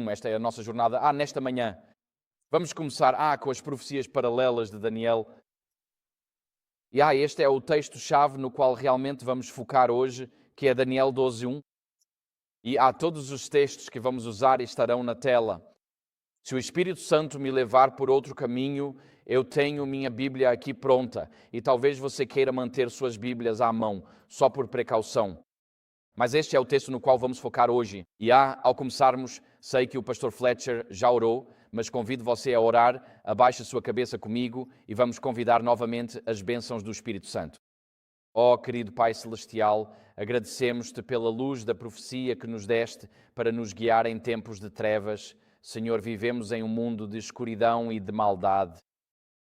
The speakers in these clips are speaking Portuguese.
Esta é a nossa jornada. Nesta manhã, vamos começar com as profecias paralelas de Daniel. E este é o texto-chave no qual realmente vamos focar hoje, que é Daniel 12:1. E todos os textos que vamos usar estarão na tela. Se o Espírito Santo me levar por outro caminho, eu tenho minha Bíblia aqui pronta. E talvez você queira manter suas Bíblias à mão, só por precaução. Mas este é o texto no qual vamos focar hoje. E ao começarmos, sei que o pastor Fletcher já orou, mas convido você a orar, abaixe a sua cabeça comigo e vamos convidar novamente as bênçãos do Espírito Santo. Querido Pai Celestial, agradecemos-te pela luz da profecia que nos deste para nos guiar em tempos de trevas. Senhor, vivemos em um mundo de escuridão e de maldade.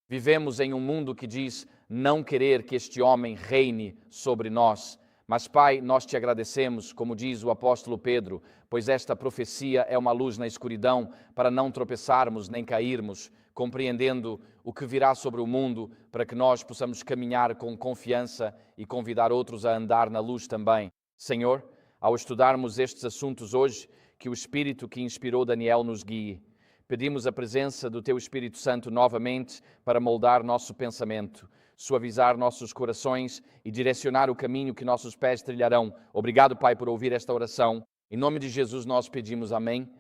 Vivemos em um mundo que diz não querer que este homem reine sobre nós. Mas, Pai, nós te agradecemos, como diz o apóstolo Pedro, pois esta profecia é uma luz na escuridão para não tropeçarmos nem cairmos, compreendendo o que virá sobre o mundo, para que nós possamos caminhar com confiança e convidar outros a andar na luz também. Senhor, ao estudarmos estes assuntos hoje, que o Espírito que inspirou Daniel nos guie. Pedimos a presença do Teu Espírito Santo novamente para moldar nosso pensamento, suavizar nossos corações e direcionar o caminho que nossos pés trilharão. Obrigado, Pai, por ouvir esta oração. Em nome de Jesus nós pedimos amém.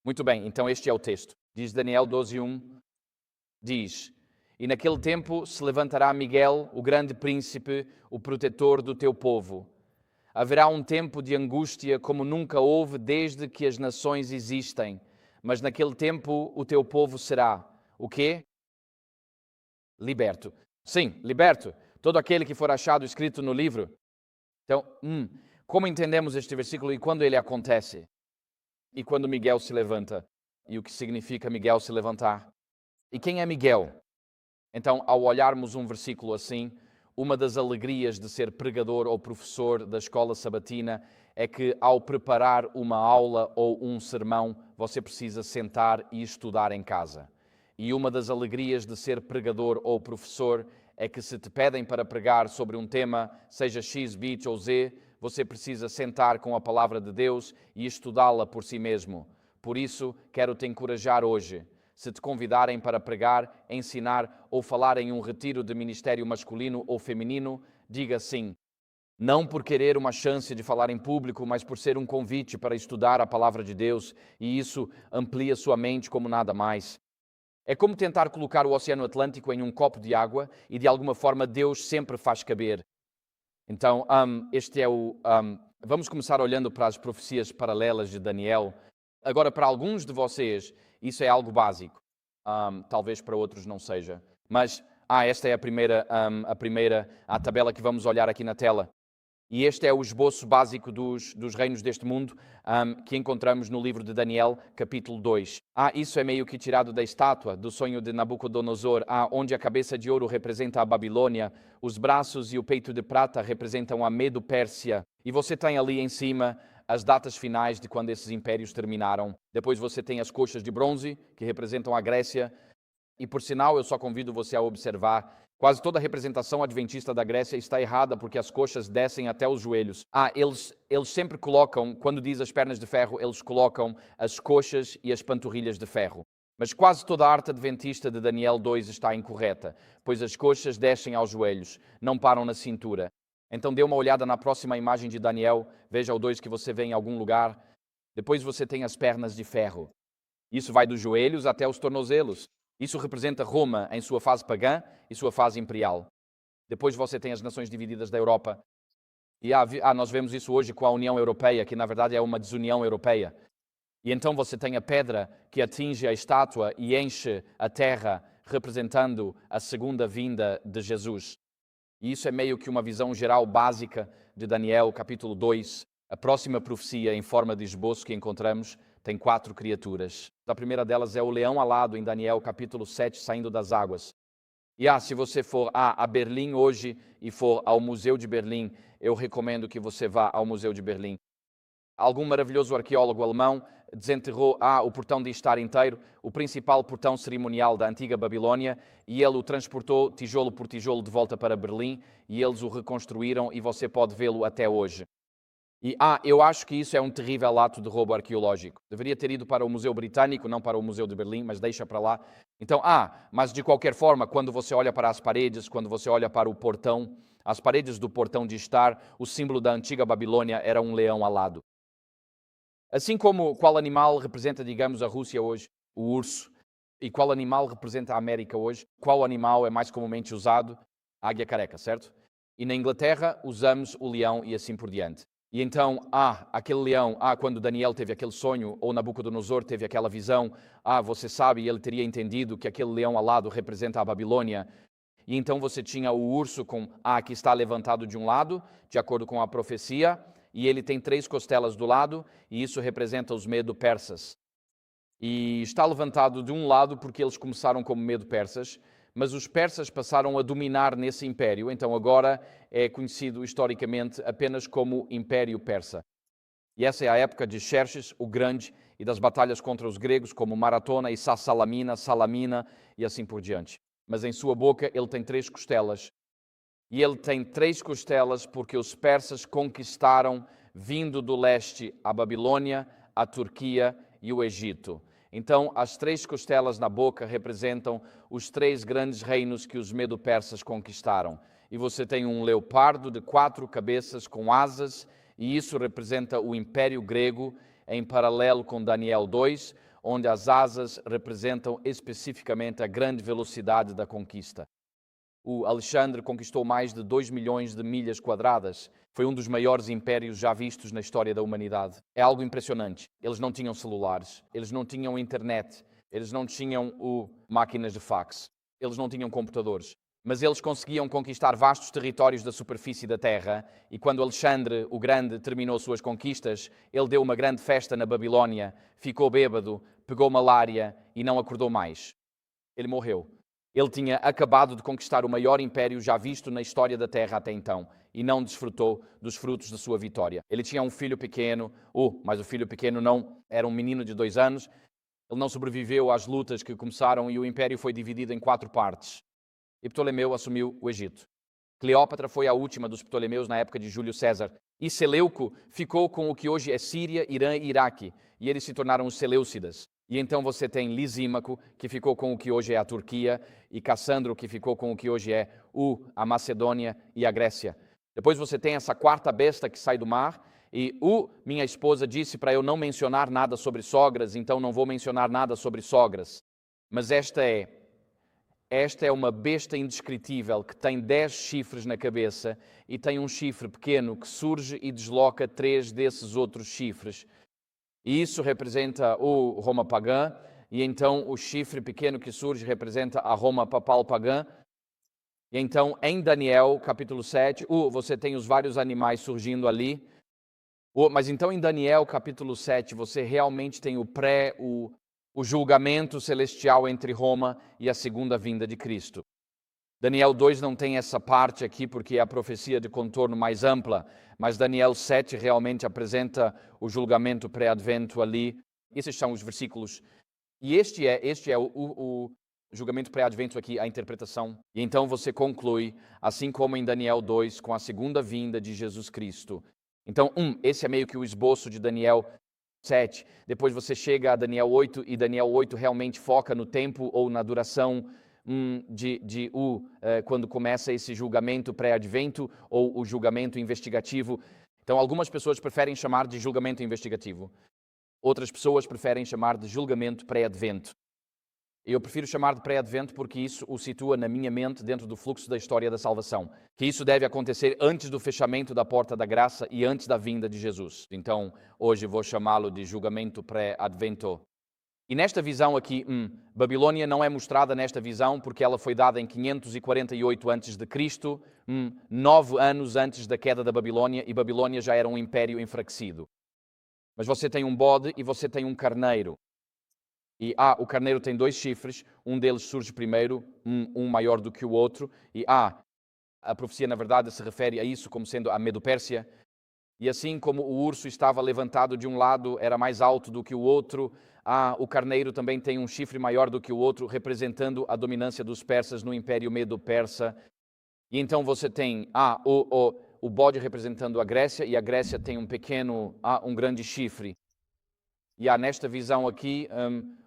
Muito bem, então este é o texto. Diz Daniel 12:1, diz: E naquele tempo se levantará Miguel, o grande príncipe, o protetor do teu povo. Haverá um tempo de angústia como nunca houve desde que as nações existem. Mas naquele tempo o teu povo será o quê? Liberto. Sim, liberto. Todo aquele que for achado escrito no livro. Então, como entendemos este versículo e quando ele acontece? E quando Miguel se levanta? E o que significa Miguel se levantar? E quem é Miguel? Então, ao olharmos um versículo assim, uma das alegrias de ser pregador ou professor da escola sabatina é que ao preparar uma aula ou um sermão, você precisa sentar e estudar em casa. E uma das alegrias de ser pregador ou professor é que se te pedem para pregar sobre um tema, seja X, Y ou Z, você precisa sentar com a palavra de Deus e estudá-la por si mesmo. Por isso, quero te encorajar hoje. Se te convidarem para pregar, ensinar ou falar em um retiro de ministério masculino ou feminino, diga sim. Não por querer uma chance de falar em público, mas por ser um convite para estudar a palavra de Deus, e isso amplia sua mente como nada mais. É como tentar colocar o Oceano Atlântico em um copo de água e de alguma forma Deus sempre faz caber. Então, vamos começar olhando para as profecias paralelas de Daniel. Agora, para alguns de vocês, isso é algo básico. Talvez para outros não seja. Mas, esta é a primeira tabela que vamos olhar aqui na tela. E este é o esboço básico dos reinos deste mundo que encontramos no livro de Daniel, capítulo 2. Isso é meio que tirado da estátua do sonho de Nabucodonosor, onde a cabeça de ouro representa a Babilônia, os braços e o peito de prata representam a Medo-Pérsia. E você tem ali em cima as datas finais de quando esses impérios terminaram. Depois você tem as coxas de bronze, que representam a Grécia. E por sinal, eu só convido você a observar, quase toda a representação adventista da Grécia está errada porque as coxas descem até os joelhos. Eles sempre colocam, quando diz as pernas de ferro, eles colocam as coxas e as panturrilhas de ferro. Mas quase toda a arte adventista de Daniel 2 está incorreta, pois as coxas descem aos joelhos, não param na cintura. Então dê uma olhada na próxima imagem de Daniel, veja o 2 que você vê em algum lugar. Depois você tem as pernas de ferro. Isso vai dos joelhos até os tornozelos. Isso representa Roma em sua fase pagã e sua fase imperial. Depois você tem as nações divididas da Europa. E nós vemos isso hoje com a União Europeia, que na verdade é uma desunião europeia. E então você tem a pedra que atinge a estátua e enche a terra, representando a segunda vinda de Jesus. E isso é meio que uma visão geral básica de Daniel, capítulo 2. A próxima profecia, em forma de esboço que encontramos, tem 4 criaturas. A primeira delas é o leão alado, em Daniel, capítulo 7, saindo das águas. E se você for a Berlim hoje e for ao Museu de Berlim, eu recomendo que você vá ao Museu de Berlim. Algum maravilhoso arqueólogo alemão desenterrou o portão de estar inteiro, o principal portão cerimonial da antiga Babilônia, e ele o transportou tijolo por tijolo de volta para Berlim, e eles o reconstruíram e você pode vê-lo até hoje. E, eu acho que isso é um terrível ato de roubo arqueológico. Deveria ter ido para o Museu Britânico, não para o Museu de Berlim, mas deixa para lá. Então, mas de qualquer forma, quando você olha para as paredes, quando você olha para o portão, as paredes do portão de estar, o símbolo da antiga Babilônia era um leão alado. Assim como qual animal representa, digamos, a Rússia hoje? O urso. E qual animal representa a América hoje? Qual animal é mais comumente usado? A águia careca, certo? E na Inglaterra usamos o leão e assim por diante. E então, aquele leão, quando Daniel teve aquele sonho, ou Nabucodonosor teve aquela visão, você sabe, ele teria entendido que aquele leão alado representa a Babilônia. E então você tinha o urso que está levantado de um lado, de acordo com a profecia, e ele tem 3 costelas do lado, e isso representa os medo-persas. E está levantado de um lado porque eles começaram como medo-persas, mas os persas passaram a dominar nesse império, então agora é conhecido historicamente apenas como Império Persa. E essa é a época de Xerxes, o Grande, e das batalhas contra os gregos, como Maratona e Salamina e assim por diante. Mas em sua boca ele tem 3 costelas. E ele tem 3 costelas porque os persas conquistaram, vindo do leste, a Babilônia, a Turquia e o Egito. Então, as 3 costelas na boca representam os 3 grandes reinos que os medo-persas conquistaram. E você tem um leopardo de 4 cabeças com asas, e isso representa o Império Grego, em paralelo com Daniel 2, onde as asas representam especificamente a grande velocidade da conquista. O Alexandre conquistou mais de 2 milhões de milhas quadradas. Foi um dos maiores impérios já vistos na história da humanidade. É algo impressionante. Eles não tinham celulares, eles não tinham internet, eles não tinham máquinas de fax, eles não tinham computadores. Mas eles conseguiam conquistar vastos territórios da superfície da Terra, e quando Alexandre o Grande terminou suas conquistas, ele deu uma grande festa na Babilônia, ficou bêbado, pegou malária e não acordou mais. Ele morreu. Ele tinha acabado de conquistar o maior império já visto na história da Terra até então e não desfrutou dos frutos da sua vitória. Ele tinha um filho pequeno, mas o filho pequeno não era um menino de 2 anos. Ele não sobreviveu às lutas que começaram e o império foi dividido em 4 partes. E Ptolomeu assumiu o Egito. Cleópatra foi a última dos Ptolomeus na época de Júlio César. E Seleuco ficou com o que hoje é Síria, Irã e Iraque. E eles se tornaram os Seleucidas. E então você tem Lisímaco, que ficou com o que hoje é a Turquia, e Cassandro, que ficou com o que hoje é a Macedônia e a Grécia. Depois você tem essa 4ª besta que sai do mar, e minha esposa disse para eu não mencionar nada sobre sogras, então não vou mencionar nada sobre sogras. Mas esta é uma besta indescritível que tem 10 chifres na cabeça e tem um chifre pequeno que surge e desloca 3 desses outros chifres. E isso representa o Roma pagã, e então o chifre pequeno que surge representa a Roma papal pagã. E então em Daniel capítulo 7, você tem os vários animais surgindo ali. Mas então em Daniel capítulo 7 você realmente tem o julgamento celestial entre Roma e a segunda vinda de Cristo. Daniel 2 não tem essa parte aqui porque é a profecia de contorno mais ampla, mas Daniel 7 realmente apresenta o julgamento pré-advento ali. Esses são os versículos. E este é o julgamento pré-advento aqui, a interpretação. E então você conclui, assim como em Daniel 2, com a segunda vinda de Jesus Cristo. Então, esse é meio que o esboço de Daniel 7. Depois você chega a Daniel 8, e Daniel 8 realmente foca no tempo ou na duração quando começa esse julgamento pré-advento ou o julgamento investigativo. Então, algumas pessoas preferem chamar de julgamento investigativo. Outras pessoas preferem chamar de julgamento pré-advento. Eu prefiro chamar de pré-advento porque isso o situa na minha mente dentro do fluxo da história da salvação. Que isso deve acontecer antes do fechamento da porta da graça e antes da vinda de Jesus. Então, hoje vou chamá-lo de julgamento pré-advento. E nesta visão aqui, Babilônia não é mostrada nesta visão porque ela foi dada em 548 a.C., 9 anos antes da queda da Babilônia, e Babilônia já era um império enfraquecido. Mas você tem um bode e você tem um carneiro. E o carneiro tem 2 chifres, um deles surge primeiro, um maior do que o outro, e a profecia na verdade se refere a isso como sendo a Medo-Pérsia. E assim como o urso estava levantado de um lado, era mais alto do que o outro, o carneiro também tem um chifre maior do que o outro, representando a dominância dos persas no Império Medo-Persa. E então você tem o bode representando a Grécia, e a Grécia tem um grande chifre. E há nesta visão aqui,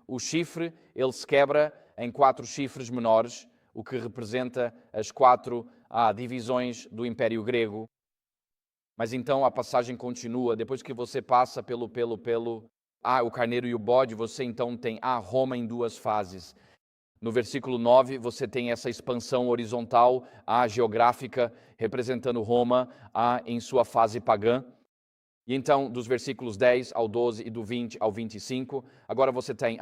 o chifre, ele se quebra em 4 chifres menores, o que representa as 4 divisões do Império Grego. Mas então a passagem continua, depois que você passa pelo o carneiro e o bode, você então tem Roma em 2 fases. No versículo 9, você tem essa expansão horizontal, geográfica, representando Roma em sua fase pagã. E então, dos versículos 10 ao 12 e do 20 ao 25, agora você tem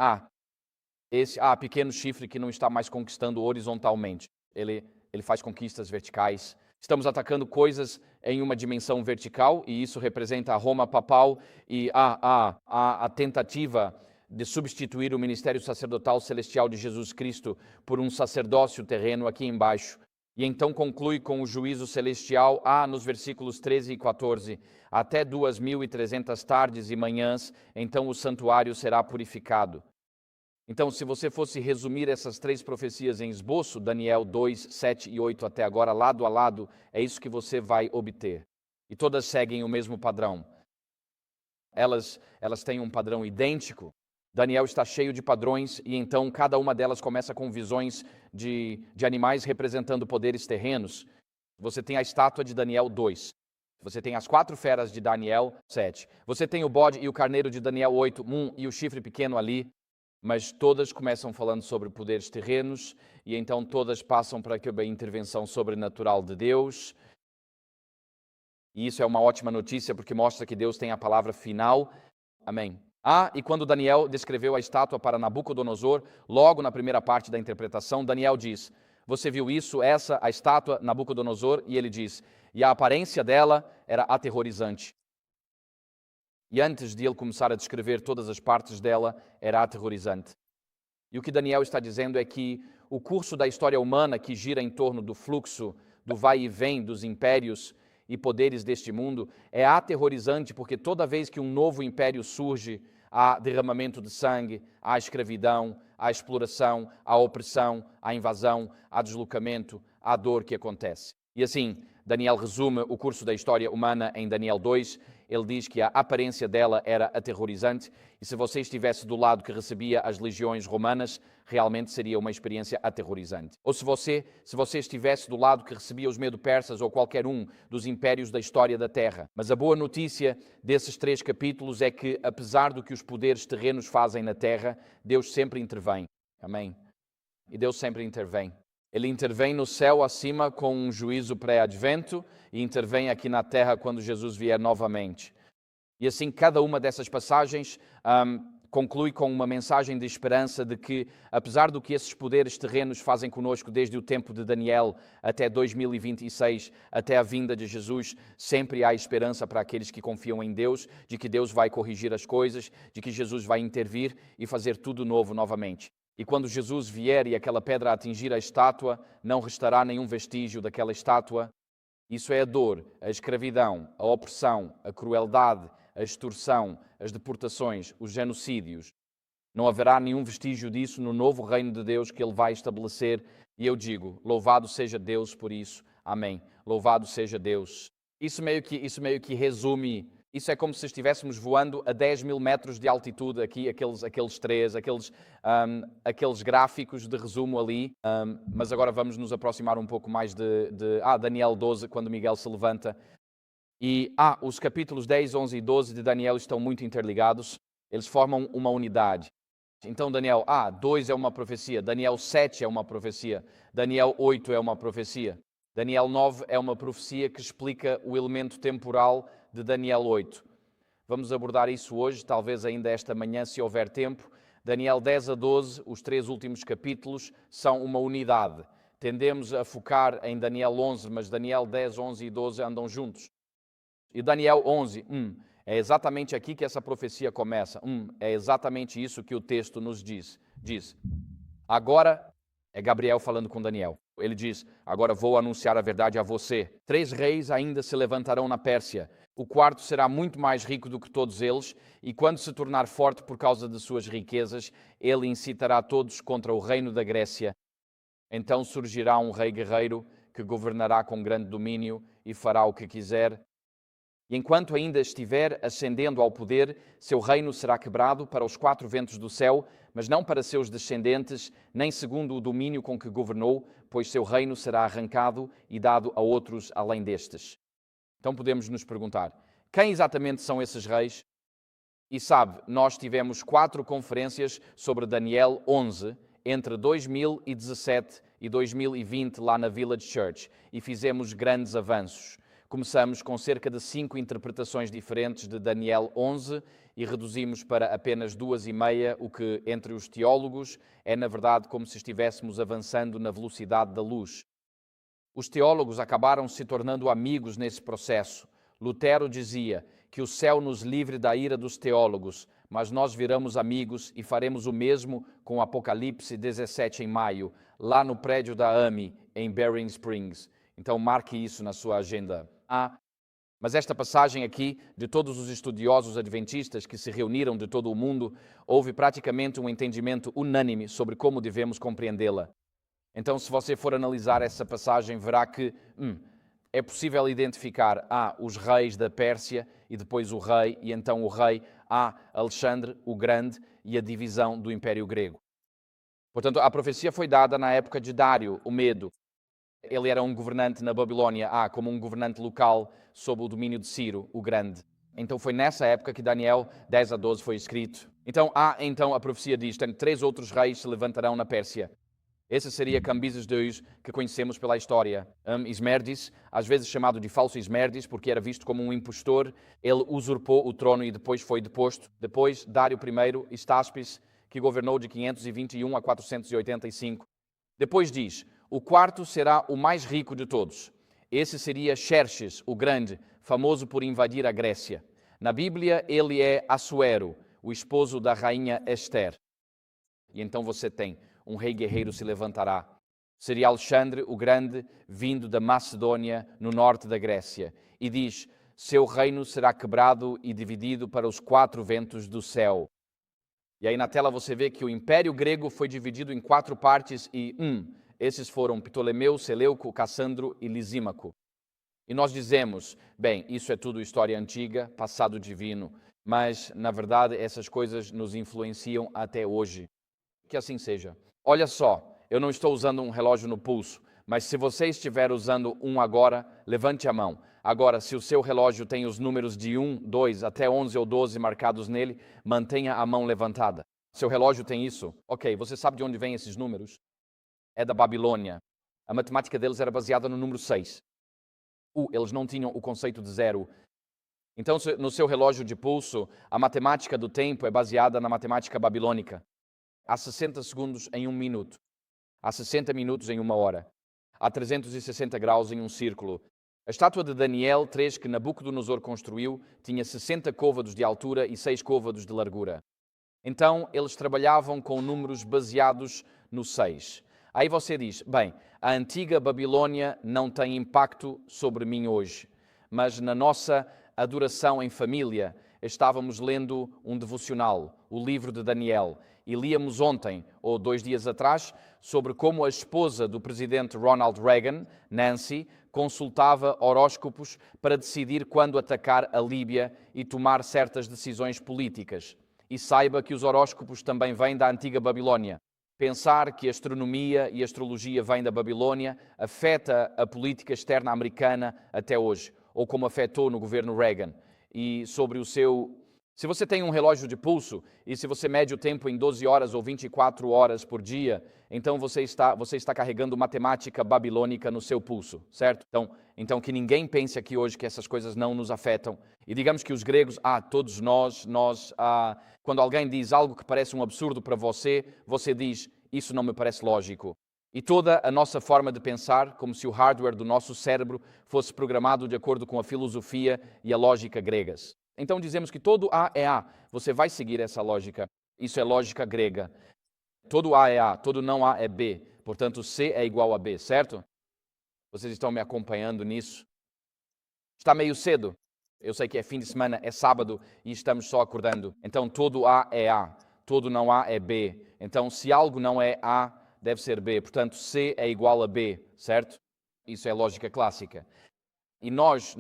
esse pequeno chifre que não está mais conquistando horizontalmente. Ele faz conquistas verticais. Estamos atacando coisas em uma dimensão vertical, e isso representa a Roma papal e a tentativa de substituir o ministério sacerdotal celestial de Jesus Cristo por um sacerdócio terreno aqui embaixo. E então conclui com o juízo celestial, nos versículos 13 e 14, até 2.300 tardes e manhãs, então o santuário será purificado. Então, se você fosse resumir essas 3 profecias em esboço, Daniel 2, 7 e 8 até agora, lado a lado, é isso que você vai obter. E todas seguem o mesmo padrão. Elas têm um padrão idêntico. Daniel está cheio de padrões, e então cada uma delas começa com visões de animais representando poderes terrenos. Você tem a estátua de Daniel 2. Você tem as 4 feras de Daniel 7. Você tem o bode e o carneiro de Daniel 8, e o chifre pequeno ali. Mas todas começam falando sobre poderes terrenos, e então todas passam para a intervenção sobrenatural de Deus. E isso é uma ótima notícia, porque mostra que Deus tem a palavra final. Amém. E quando Daniel descreveu a estátua para Nabucodonosor, logo na primeira parte da interpretação, Daniel diz: você viu isso, a estátua, Nabucodonosor? E ele diz: e a aparência dela era aterrorizante. E antes de ele começar a descrever todas as partes dela, era aterrorizante. E o que Daniel está dizendo é que o curso da história humana, que gira em torno do fluxo, do vai e vem dos impérios e poderes deste mundo, é aterrorizante, porque toda vez que um novo império surge, há derramamento de sangue, há escravidão, há exploração, há opressão, há invasão, há deslocamento, há dor que acontece. E assim, Daniel resume o curso da história humana em Daniel 2. Ele diz que a aparência dela era aterrorizante, e se você estivesse do lado que recebia as legiões romanas, realmente seria uma experiência aterrorizante. Ou se você estivesse do lado que recebia os Medo-Persas ou qualquer um dos impérios da história da Terra. Mas a boa notícia desses 3 capítulos é que, apesar do que os poderes terrenos fazem na Terra, Deus sempre intervém. Amém? E Deus sempre intervém. Ele intervém no céu acima com um juízo pré-advento e intervém aqui na terra quando Jesus vier novamente. E assim, cada uma dessas passagens conclui com uma mensagem de esperança de que, apesar do que esses poderes terrenos fazem conosco desde o tempo de Daniel até 2026, até a vinda de Jesus, sempre há esperança para aqueles que confiam em Deus, de que Deus vai corrigir as coisas, de que Jesus vai intervir e fazer tudo novo novamente. E quando Jesus vier e aquela pedra atingir a estátua, não restará nenhum vestígio daquela estátua. Isso é a dor, a escravidão, a opressão, a crueldade, a extorsão, as deportações, os genocídios. Não haverá nenhum vestígio disso no novo reino de Deus que Ele vai estabelecer. E eu digo, louvado seja Deus por isso. Amém. Louvado seja Deus. Isso meio que resume. Isso é como se estivéssemos voando a 10.000 metros de altitude aqui, aqueles gráficos de resumo ali. Mas agora vamos nos aproximar um pouco mais de Daniel 12, quando Miguel se levanta. E os capítulos 10, 11 e 12 de Daniel estão muito interligados. Eles formam uma unidade. Então Daniel 2 é uma profecia, Daniel 7 é uma profecia, Daniel 8 é uma profecia. Daniel 9 é uma profecia que explica o elemento temporal de Daniel 8. Vamos abordar isso hoje, talvez ainda esta manhã, se houver tempo. Daniel 10 a 12, os 3 últimos capítulos, são uma unidade. Tendemos a focar em Daniel 11, mas Daniel 10, 11 e 12 andam juntos. E Daniel 11, é exatamente aqui que essa profecia começa. É exatamente isso que o texto nos diz. Diz, agora, é Gabriel falando com Daniel. Ele diz, agora vou anunciar a verdade a você. 3 reis ainda se levantarão na Pérsia. O quarto será muito mais rico do que todos eles, e quando se tornar forte por causa de suas riquezas, ele incitará todos contra o reino da Grécia. Então surgirá um rei guerreiro que governará com grande domínio, e e fará o que quiser. E enquanto ainda estiver ascendendo ao poder, seu reino será quebrado para os 4 ventos do céu, mas não para seus descendentes, nem segundo o domínio com que governou, pois seu reino será arrancado e dado a outros além destes. Então podemos nos perguntar, quem exatamente são esses reis? E sabe, nós tivemos 4 conferências sobre Daniel 11, entre 2017 e 2020 lá na Village Church, e fizemos grandes avanços. Começamos com cerca de 5 interpretações diferentes de Daniel 11 e reduzimos para apenas 2,5, o que, entre os teólogos, é na verdade como se estivéssemos avançando na velocidade da luz. Os teólogos acabaram se tornando amigos nesse processo. Lutero dizia que o céu nos livre da ira dos teólogos, mas nós viramos amigos e faremos o mesmo com Apocalipse 17 em maio, lá no prédio da AMI, em Berrien Springs. Então marque isso na sua agenda. Mas esta passagem aqui, de todos os estudiosos adventistas que se reuniram de todo o mundo, houve praticamente um entendimento unânime sobre como devemos compreendê-la. Então, se você for analisar essa passagem, verá que é possível identificar os reis da Pérsia e depois o rei, e então o rei Alexandre o Grande e a divisão do Império Grego. Portanto, a profecia foi dada na época de Dário, o Medo. Ele era um governante na Babilônia, como um governante local sob o domínio de Ciro, o Grande. Então foi nessa época que Daniel 10 a 12 foi escrito. Então a profecia diz, tem 3 outros reis se levantarão na Pérsia. Esse seria Cambises II, que conhecemos pela história. Ismerdis, às vezes chamado de falso Ismerdis, porque era visto como um impostor, ele usurpou o trono e depois foi deposto. Depois, Dário I, Estaspes, que governou de 521 a 485. Depois diz, o quarto será o mais rico de todos. Esse seria Xerxes, o Grande, famoso por invadir a Grécia. Na Bíblia, ele é Assuero, o esposo da rainha Ester. E então você tem, um rei guerreiro se levantará. Seria Alexandre, o Grande, vindo da Macedônia, no norte da Grécia. E diz, seu reino será quebrado e dividido para os 4 ventos do céu. E aí na tela você vê que o Império Grego foi dividido em 4 partes e esses foram Ptolomeu, Seleuco, Cassandro e Lisímaco. E nós dizemos, bem, isso é tudo história antiga, passado divino, mas na verdade essas coisas nos influenciam até hoje. Que assim seja. Olha só, eu não estou usando um relógio no pulso, mas se você estiver usando um agora, levante a mão. Agora, se o seu relógio tem os números de 1, 2 até 11 ou 12 marcados nele, mantenha a mão levantada. Seu relógio tem isso? Ok, você sabe de onde vêm esses números? É da Babilônia. A matemática deles era baseada no número 6. Eles não tinham o conceito de 0. Então, no seu relógio de pulso, a matemática do tempo é baseada na matemática babilônica. Há 60 segundos em 1 minuto. Há 60 minutos em 1 hora. Há 360 graus em um círculo. A estátua de Daniel 3, que Nabucodonosor construiu, tinha 60 côvados de altura e 6 côvados de largura. Então, eles trabalhavam com números baseados no 6. Aí você diz, bem, a antiga Babilônia não tem impacto sobre mim hoje, mas na nossa adoração em família, estávamos lendo um devocional, o livro de Daniel, e líamos ontem, ou 2 dias atrás, sobre como a esposa do presidente Ronald Reagan, Nancy, consultava horóscopos para decidir quando atacar a Líbia e tomar certas decisões políticas. E saiba que os horóscopos também vêm da antiga Babilônia. Pensar que a astronomia e a astrologia vêm da Babilônia afeta a política externa americana até hoje, ou como afetou no governo Reagan. E sobre o seu... Se você tem um relógio de pulso e se você mede o tempo em 12 horas ou 24 horas por dia, então você está carregando matemática babilônica no seu pulso, certo? Então que ninguém pense aqui hoje que essas coisas não nos afetam. E digamos que os gregos, todos nós, quando alguém diz algo que parece um absurdo para você, você diz, isso não me parece lógico. E toda a nossa forma de pensar, como se o hardware do nosso cérebro fosse programado de acordo com a filosofia e a lógica gregas. Então dizemos que todo A é A. Você vai seguir essa lógica. Isso é lógica grega. Todo A é A, todo não A é B. Portanto, C é igual a B, certo? Vocês estão me acompanhando nisso? Está meio cedo. Eu sei que é fim de semana, é sábado e estamos só acordando. Então, todo A é A, todo não A é B. Então, se algo não é A, deve ser B. Portanto, C é igual a B, certo? Isso é lógica clássica. E nós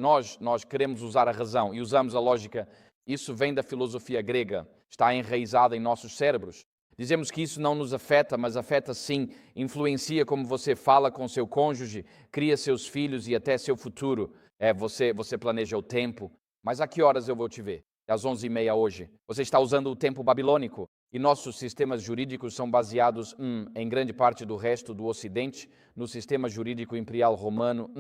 queremos usar a razão e usamos a lógica. Isso vem da filosofia grega, está enraizada em nossos cérebros. Dizemos que isso não nos afeta, mas afeta sim, influencia como você fala com seu cônjuge, cria seus filhos e até seu futuro. Você planeja o tempo. Mas a que horas eu vou te ver? Às 11h30 hoje. Você está usando o tempo babilônico. E nossos sistemas jurídicos são baseados, em grande parte do resto do Ocidente, no sistema jurídico imperial romano,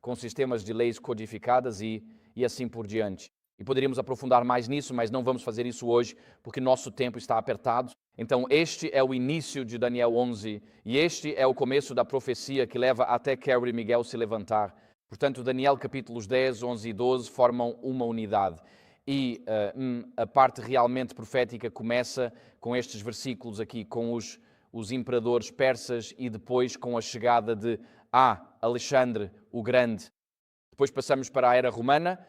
com sistemas de leis codificadas e assim por diante. E poderíamos aprofundar mais nisso, mas não vamos fazer isso hoje, porque nosso tempo está apertado. Então, este é o início de Daniel 11, e este é o começo da profecia que leva até Carey e Miguel se levantar. Portanto, Daniel capítulos 10, 11 e 12 formam uma unidade. E a parte realmente profética começa com estes versículos aqui, com os imperadores persas e depois com a chegada de Alexandre o Grande. Depois passamos para a era romana.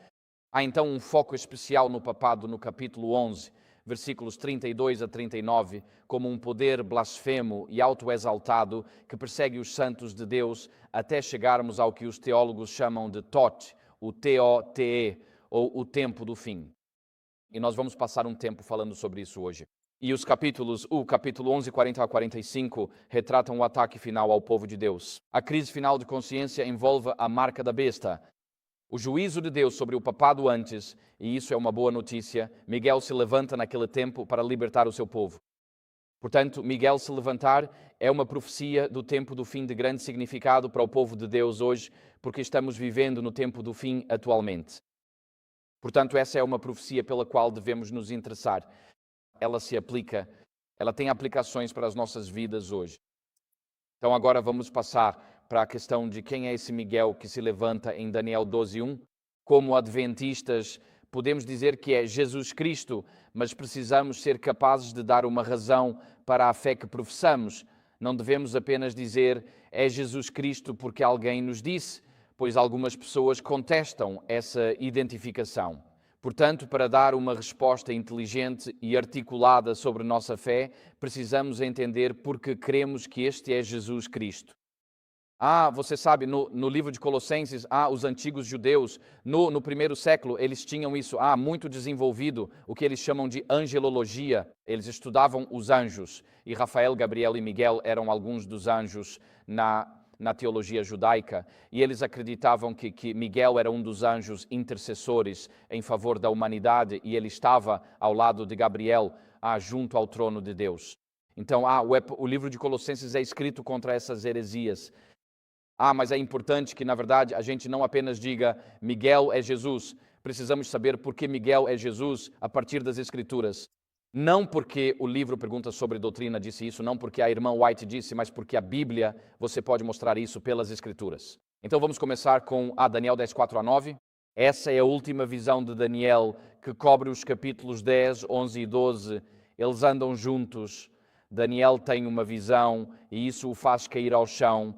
Há então um foco especial no papado no capítulo 11, versículos 32 a 39, como um poder blasfemo e autoexaltado que persegue os santos de Deus até chegarmos ao que os teólogos chamam de Tot, o T-O-T-E, ou o tempo do fim. E nós vamos passar um tempo falando sobre isso hoje. E o capítulo 11, 40 a 45, retratam o ataque final ao povo de Deus. A crise final de consciência envolve a marca da besta, o juízo de Deus sobre o papado antes, e isso é uma boa notícia. Miguel se levanta naquele tempo para libertar o seu povo. Portanto, Miguel se levantar é uma profecia do tempo do fim de grande significado para o povo de Deus hoje, porque estamos vivendo no tempo do fim atualmente. Portanto, essa é uma profecia pela qual devemos nos interessar. Ela tem aplicações para as nossas vidas hoje. Então agora vamos passar para a questão de quem é esse Miguel que se levanta em Daniel 12:1. Como adventistas, podemos dizer que é Jesus Cristo, mas precisamos ser capazes de dar uma razão para a fé que professamos. Não devemos apenas dizer é Jesus Cristo porque alguém nos disse, pois algumas pessoas contestam essa identificação. Portanto, para dar uma resposta inteligente e articulada sobre nossa fé, precisamos entender porque cremos que este é Jesus Cristo. Você sabe, no livro de Colossenses, os antigos judeus, no primeiro século, eles tinham isso, muito desenvolvido, o que eles chamam de angelologia. Eles estudavam os anjos, e Rafael, Gabriel e Miguel eram alguns dos anjos na teologia judaica, e eles acreditavam que Miguel era um dos anjos intercessores em favor da humanidade, e ele estava ao lado de Gabriel, junto ao trono de Deus. Então, o livro de Colossenses é escrito contra essas heresias. Mas é importante que, na verdade, a gente não apenas diga Miguel é Jesus. Precisamos saber por que Miguel é Jesus a partir das Escrituras. Não porque o livro Perguntas sobre Doutrina disse isso, não porque a irmã White disse, mas porque a Bíblia, você pode mostrar isso pelas Escrituras. Então vamos começar com Daniel 10, 4 a 9. Essa é a última visão de Daniel, que cobre os capítulos 10, 11 e 12. Eles andam juntos. Daniel tem uma visão e isso o faz cair ao chão.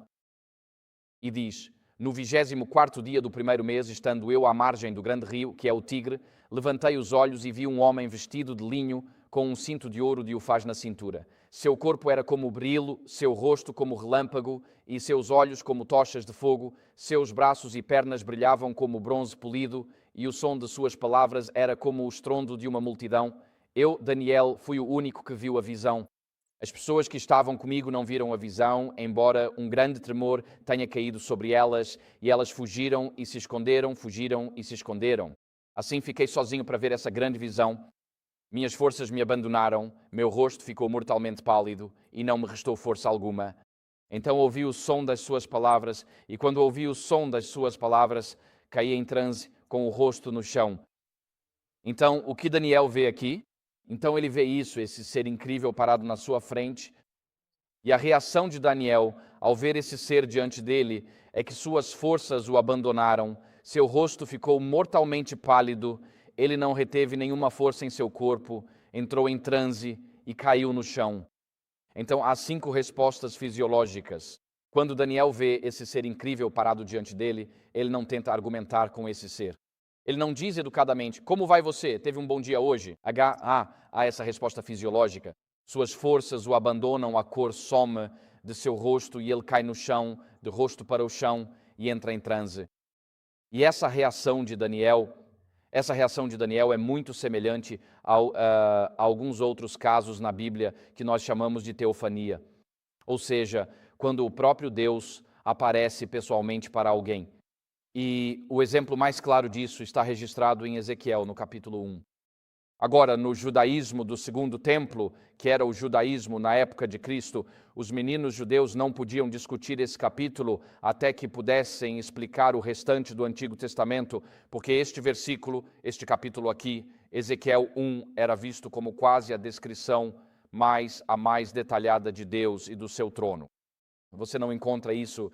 E diz: no 24º dia do primeiro mês, estando eu à margem do grande rio, que é o Tigre, levantei os olhos e vi um homem vestido de linho, com um cinto de ouro de ufaz na cintura. Seu corpo era como brilho, seu rosto como relâmpago, e seus olhos como tochas de fogo, seus braços e pernas brilhavam como bronze polido, e o som de suas palavras era como o estrondo de uma multidão. Eu, Daniel, fui o único que viu a visão. As pessoas que estavam comigo não viram a visão, embora um grande tremor tenha caído sobre elas, e elas fugiram e se esconderam, fugiram e se esconderam. Assim fiquei sozinho para ver essa grande visão. Minhas forças me abandonaram, meu rosto ficou mortalmente pálido e não me restou força alguma. Então ouvi o som das suas palavras, e quando ouvi o som das suas palavras, caí em transe com o rosto no chão. Então, o que Daniel vê aqui? Então ele vê isso, esse ser incrível parado na sua frente. E a reação de Daniel ao ver esse ser diante dele é que suas forças o abandonaram, seu rosto ficou mortalmente pálido, ele não reteve nenhuma força em seu corpo, entrou em transe e caiu no chão. Então há 5 respostas fisiológicas. Quando Daniel vê esse ser incrível parado diante dele, ele não tenta argumentar com esse ser. Ele não diz educadamente, como vai você? Teve um bom dia hoje? Há essa resposta fisiológica. Suas forças o abandonam, a cor some de seu rosto e ele cai no chão, de rosto para o chão e entra em transe. E essa reação de Daniel é muito semelhante a alguns outros casos na Bíblia que nós chamamos de teofania. Ou seja, quando o próprio Deus aparece pessoalmente para alguém. E o exemplo mais claro disso está registrado em Ezequiel, no capítulo 1. Agora, no judaísmo do segundo templo, que era o judaísmo na época de Cristo, os meninos judeus não podiam discutir esse capítulo até que pudessem explicar o restante do Antigo Testamento, porque este capítulo aqui, Ezequiel 1, era visto como quase a descrição a mais detalhada de Deus e do seu trono. Você não encontra isso,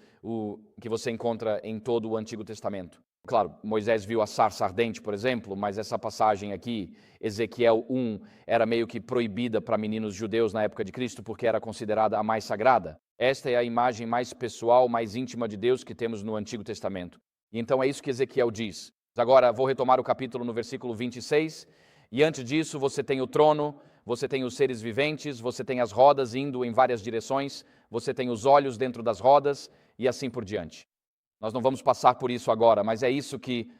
que você encontra em todo o Antigo Testamento. Claro, Moisés viu a sarça ardente, por exemplo, mas essa passagem aqui, Ezequiel 1, era meio que proibida para meninos judeus na época de Cristo, porque era considerada a mais sagrada. Esta é a imagem mais pessoal, mais íntima de Deus que temos no Antigo Testamento. E então é isso que Ezequiel diz. Agora, vou retomar o capítulo no versículo 26. E antes disso, você tem o trono, você tem os seres viventes, você tem as rodas indo em várias direções, você tem os olhos dentro das rodas e assim por diante. Nós não vamos passar por isso agora, mas é isso que,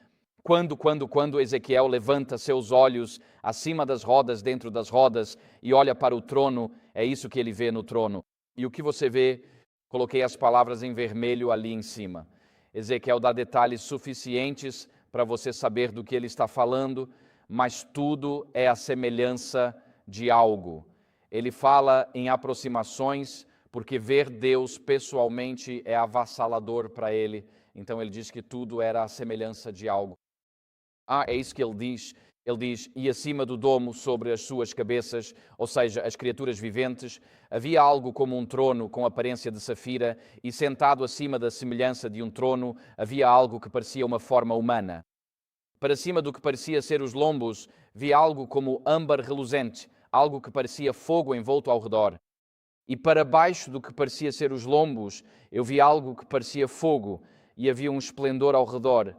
quando Ezequiel levanta seus olhos acima das rodas, dentro das rodas, e olha para o trono, é isso que ele vê no trono. E o que você vê, coloquei as palavras em vermelho ali em cima. Ezequiel dá detalhes suficientes para você saber do que ele está falando, mas tudo é a semelhança de algo. Ele fala em aproximações, porque ver Deus pessoalmente é avassalador para ele. Então ele diz que tudo era a semelhança de algo. É isso que ele diz. Ele diz, e acima do domo sobre as suas cabeças, ou seja, as criaturas viventes, havia algo como um trono com aparência de safira, e sentado acima da semelhança de um trono, havia algo que parecia uma forma humana. Para cima do que parecia ser os lombos, via algo como âmbar reluzente, algo que parecia fogo envolto ao redor. E para baixo do que parecia ser os lombos, eu vi algo que parecia fogo, e havia um esplendor ao redor,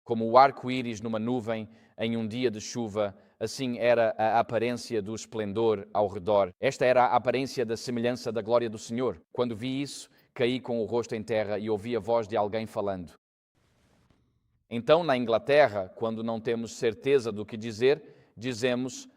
como o arco-íris numa nuvem em um dia de chuva. Assim era a aparência do esplendor ao redor. Esta era a aparência da semelhança da glória do Senhor. Quando vi isso, caí com o rosto em terra e ouvi a voz de alguém falando. Então, na Inglaterra, quando não temos certeza do que dizer, dizemos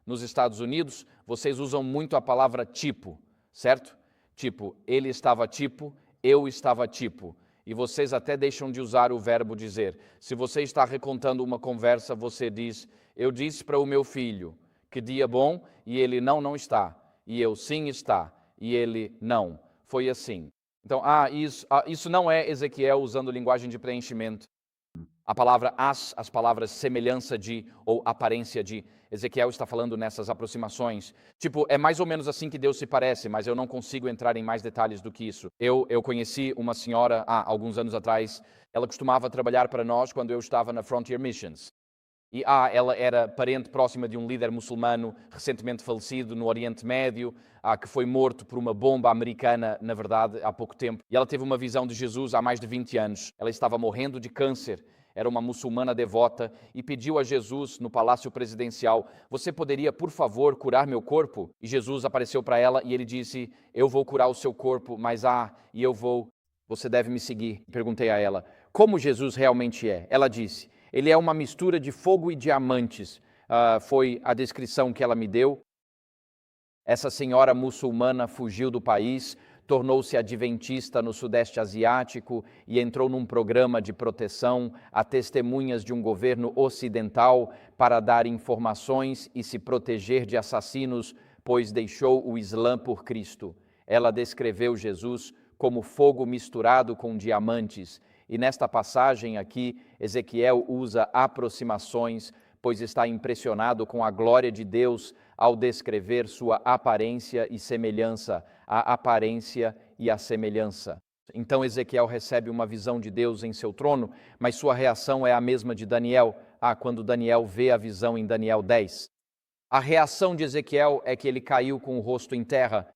Nos Estados Unidos, vocês usam muito a palavra tipo, certo? Tipo, ele estava tipo, eu estava tipo. E vocês até deixam de usar o verbo dizer. Se você está recontando uma conversa, você diz, eu disse para o meu filho, que dia bom, e ele não está. E eu, sim está, e ele não. Foi assim. Então, isso não é Ezequiel usando linguagem de preenchimento. A palavra as palavras semelhança de ou aparência de, Ezequiel está falando nessas aproximações. Tipo, é mais ou menos assim que Deus se parece, mas eu não consigo entrar em mais detalhes do que isso. Eu conheci uma senhora, alguns anos atrás, ela costumava trabalhar para nós quando eu estava na Frontier Missions. E ela era parente próxima de um líder muçulmano recentemente falecido no Oriente Médio, que foi morto por uma bomba americana, na verdade, há pouco tempo. E ela teve uma visão de Jesus há mais de 20 anos. Ela estava morrendo de câncer, era uma muçulmana devota e pediu a Jesus no palácio presidencial, você poderia, por favor, curar meu corpo? E Jesus apareceu para ela e ele disse, eu vou curar o seu corpo, mas você deve me seguir. Perguntei a ela, como Jesus realmente é? Ela disse, ele é uma mistura de fogo e diamantes. Foi a descrição que ela me deu. Essa senhora muçulmana fugiu do país, tornou-se adventista no Sudeste Asiático e entrou num programa de proteção a testemunhas de um governo ocidental para dar informações e se proteger de assassinos, pois deixou o Islã por Cristo. Ela descreveu Jesus como fogo misturado com diamantes. E nesta passagem aqui, Ezequiel usa aproximações, pois está impressionado com a glória de Deus ao descrever sua aparência e semelhança, a aparência e a semelhança. Então Ezequiel recebe uma visão de Deus em seu trono, mas sua reação é a mesma de Daniel, quando Daniel vê a visão em Daniel 10. A reação de Ezequiel é que ele caiu com o rosto em terra.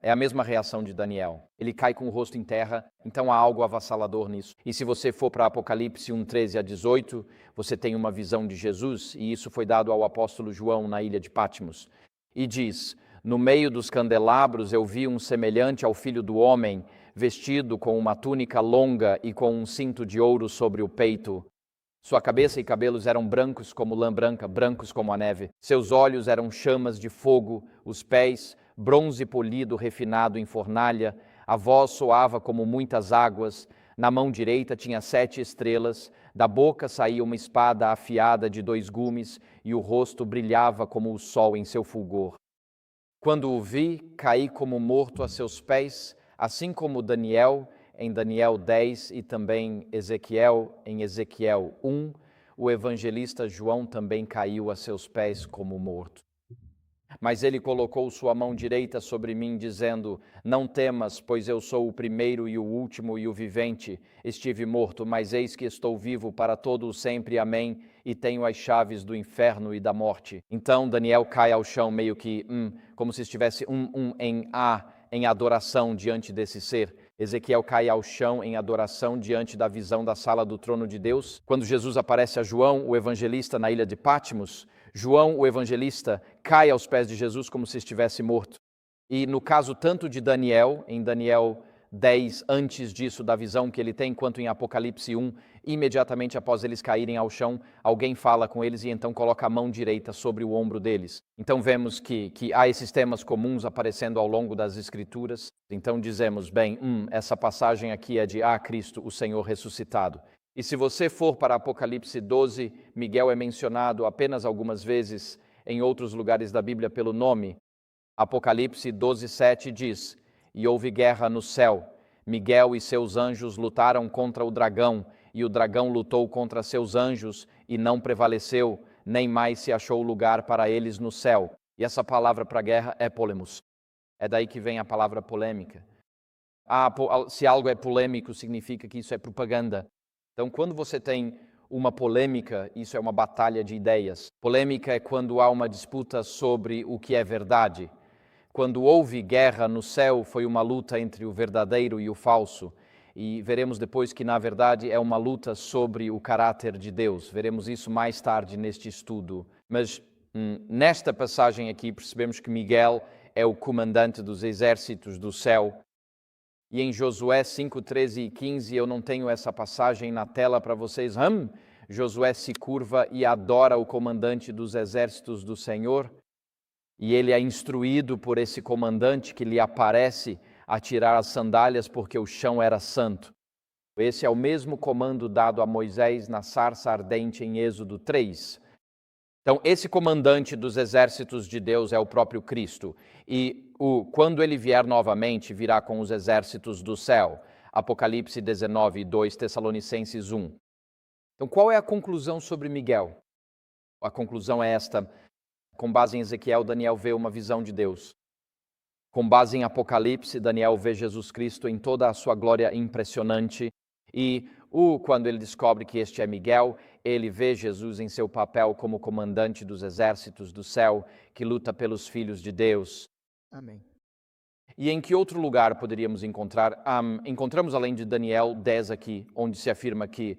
É a mesma reação de Daniel. Ele cai com o rosto em terra, então há algo avassalador nisso. E se você for para Apocalipse 1:13-18, você tem uma visão de Jesus, e isso foi dado ao apóstolo João na ilha de Patmos. E diz, no meio dos candelabros eu vi um semelhante ao Filho do Homem, vestido com uma túnica longa e com um cinto de ouro sobre o peito. Sua cabeça e cabelos eram brancos como lã branca, brancos como a neve. Seus olhos eram chamas de fogo, os pés, bronze polido refinado em fornalha. A voz soava como muitas águas. Na mão direita tinha 7 estrelas. Da boca saía uma espada afiada de 2 gumes e o rosto brilhava como o sol em seu fulgor. Quando o vi, caí como morto a seus pés, assim como Daniel, em Daniel 10 e também Ezequiel, em Ezequiel 1, o evangelista João também caiu a seus pés como morto. Mas ele colocou sua mão direita sobre mim, dizendo: Não temas, pois eu sou o primeiro e o último e o vivente. Estive morto, mas eis que estou vivo para todo o sempre. Amém. E tenho as chaves do inferno e da morte. Então Daniel cai ao chão meio que, como se estivesse em adoração diante desse ser. Ezequiel cai ao chão em adoração diante da visão da sala do trono de Deus. Quando Jesus aparece a João, o evangelista, na ilha de Pátimos, João, o evangelista, cai aos pés de Jesus como se estivesse morto. E no caso tanto de Daniel, em Daniel 10, antes disso, da visão que ele tem, quanto em Apocalipse 1, imediatamente após eles caírem ao chão, alguém fala com eles e então coloca a mão direita sobre o ombro deles. Então vemos que há esses temas comuns aparecendo ao longo das Escrituras. Então dizemos, essa passagem aqui é de Cristo, o Senhor ressuscitado. E se você for para Apocalipse 12, Miguel é mencionado apenas algumas vezes em outros lugares da Bíblia pelo nome. Apocalipse 12, 7 diz: E houve guerra no céu. Miguel e seus anjos lutaram contra o dragão, e o dragão lutou contra seus anjos e não prevaleceu, nem mais se achou lugar para eles no céu. E essa palavra para guerra é polemos. É daí que vem a palavra polêmica. Se algo é polêmico, significa que isso é propaganda. Então, quando você tem uma polêmica, isso é uma batalha de ideias. Polêmica é quando há uma disputa sobre o que é verdade. Quando houve guerra no céu, foi uma luta entre o verdadeiro e o falso. E veremos depois que, na verdade, é uma luta sobre o caráter de Deus. Veremos isso mais tarde neste estudo. Mas nesta passagem aqui percebemos que Miguel é o comandante dos exércitos do céu. E em Josué 5, 13 e 15, eu não tenho essa passagem na tela para vocês. Josué se curva e adora o comandante dos exércitos do Senhor. E ele é instruído por esse comandante que lhe aparece a tirar as sandálias porque o chão era santo. Esse é o mesmo comando dado a Moisés na sarça ardente em Êxodo 3. Então, esse comandante dos exércitos de Deus é o próprio Cristo. E quando ele vier novamente, virá com os exércitos do céu. Apocalipse 19, 2, Tessalonicenses 1. Então, qual é a conclusão sobre Miguel? A conclusão é esta. Com base em Ezequiel, Daniel vê uma visão de Deus. Com base em Apocalipse, Daniel vê Jesus Cristo em toda a sua glória impressionante. E quando ele descobre que este é Miguel, ele vê Jesus em seu papel como comandante dos exércitos do céu, que luta pelos filhos de Deus. Amém. E em que outro lugar poderíamos encontrar? Encontramos além de Daniel 10 aqui, onde se afirma que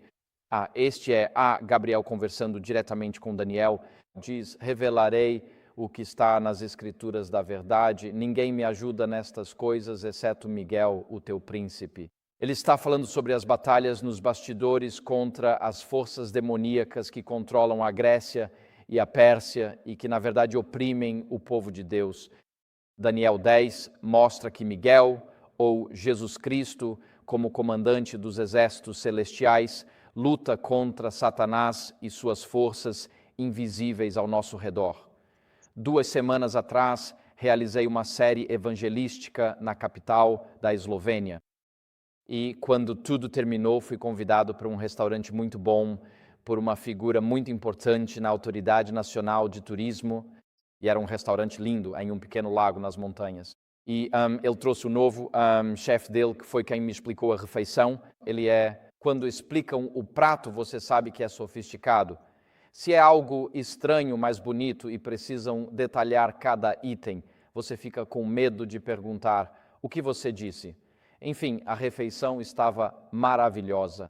este é Gabriel conversando diretamente com Daniel. Diz, revelarei o que está nas Escrituras da verdade. Ninguém me ajuda nestas coisas, exceto Miguel, o teu príncipe. Ele está falando sobre as batalhas nos bastidores contra as forças demoníacas que controlam a Grécia e a Pérsia e que, na verdade, oprimem o povo de Deus. Daniel 10 mostra que Miguel, ou Jesus Cristo, como comandante dos exércitos celestiais, luta contra Satanás e suas forças invisíveis ao nosso redor. 2 semanas atrás, realizei uma série evangelística na capital da Eslovênia. E quando tudo terminou, fui convidado para um restaurante muito bom, por uma figura muito importante na Autoridade Nacional de Turismo. E era um restaurante lindo, em um pequeno lago nas montanhas. E ele trouxe o novo chefe dele, que foi quem me explicou a refeição. Quando explicam o prato, você sabe que é sofisticado. Se é algo estranho, mas bonito e precisam detalhar cada item, você fica com medo de perguntar o que você disse. Enfim, a refeição estava maravilhosa.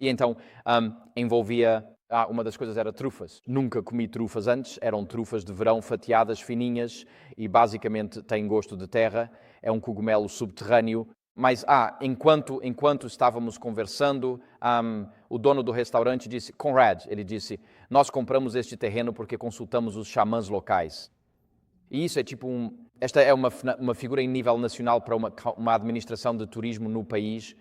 E então envolvia, uma das coisas era trufas. Nunca comi trufas antes, eram trufas de verão fatiadas fininhas e basicamente têm gosto de terra. É um cogumelo subterrâneo, Mas, enquanto estávamos conversando, o dono do restaurante disse, Conrad, ele disse, nós compramos este terreno porque consultamos os xamãs locais. E isso é esta é uma figura em nível nacional para uma administração de turismo no país.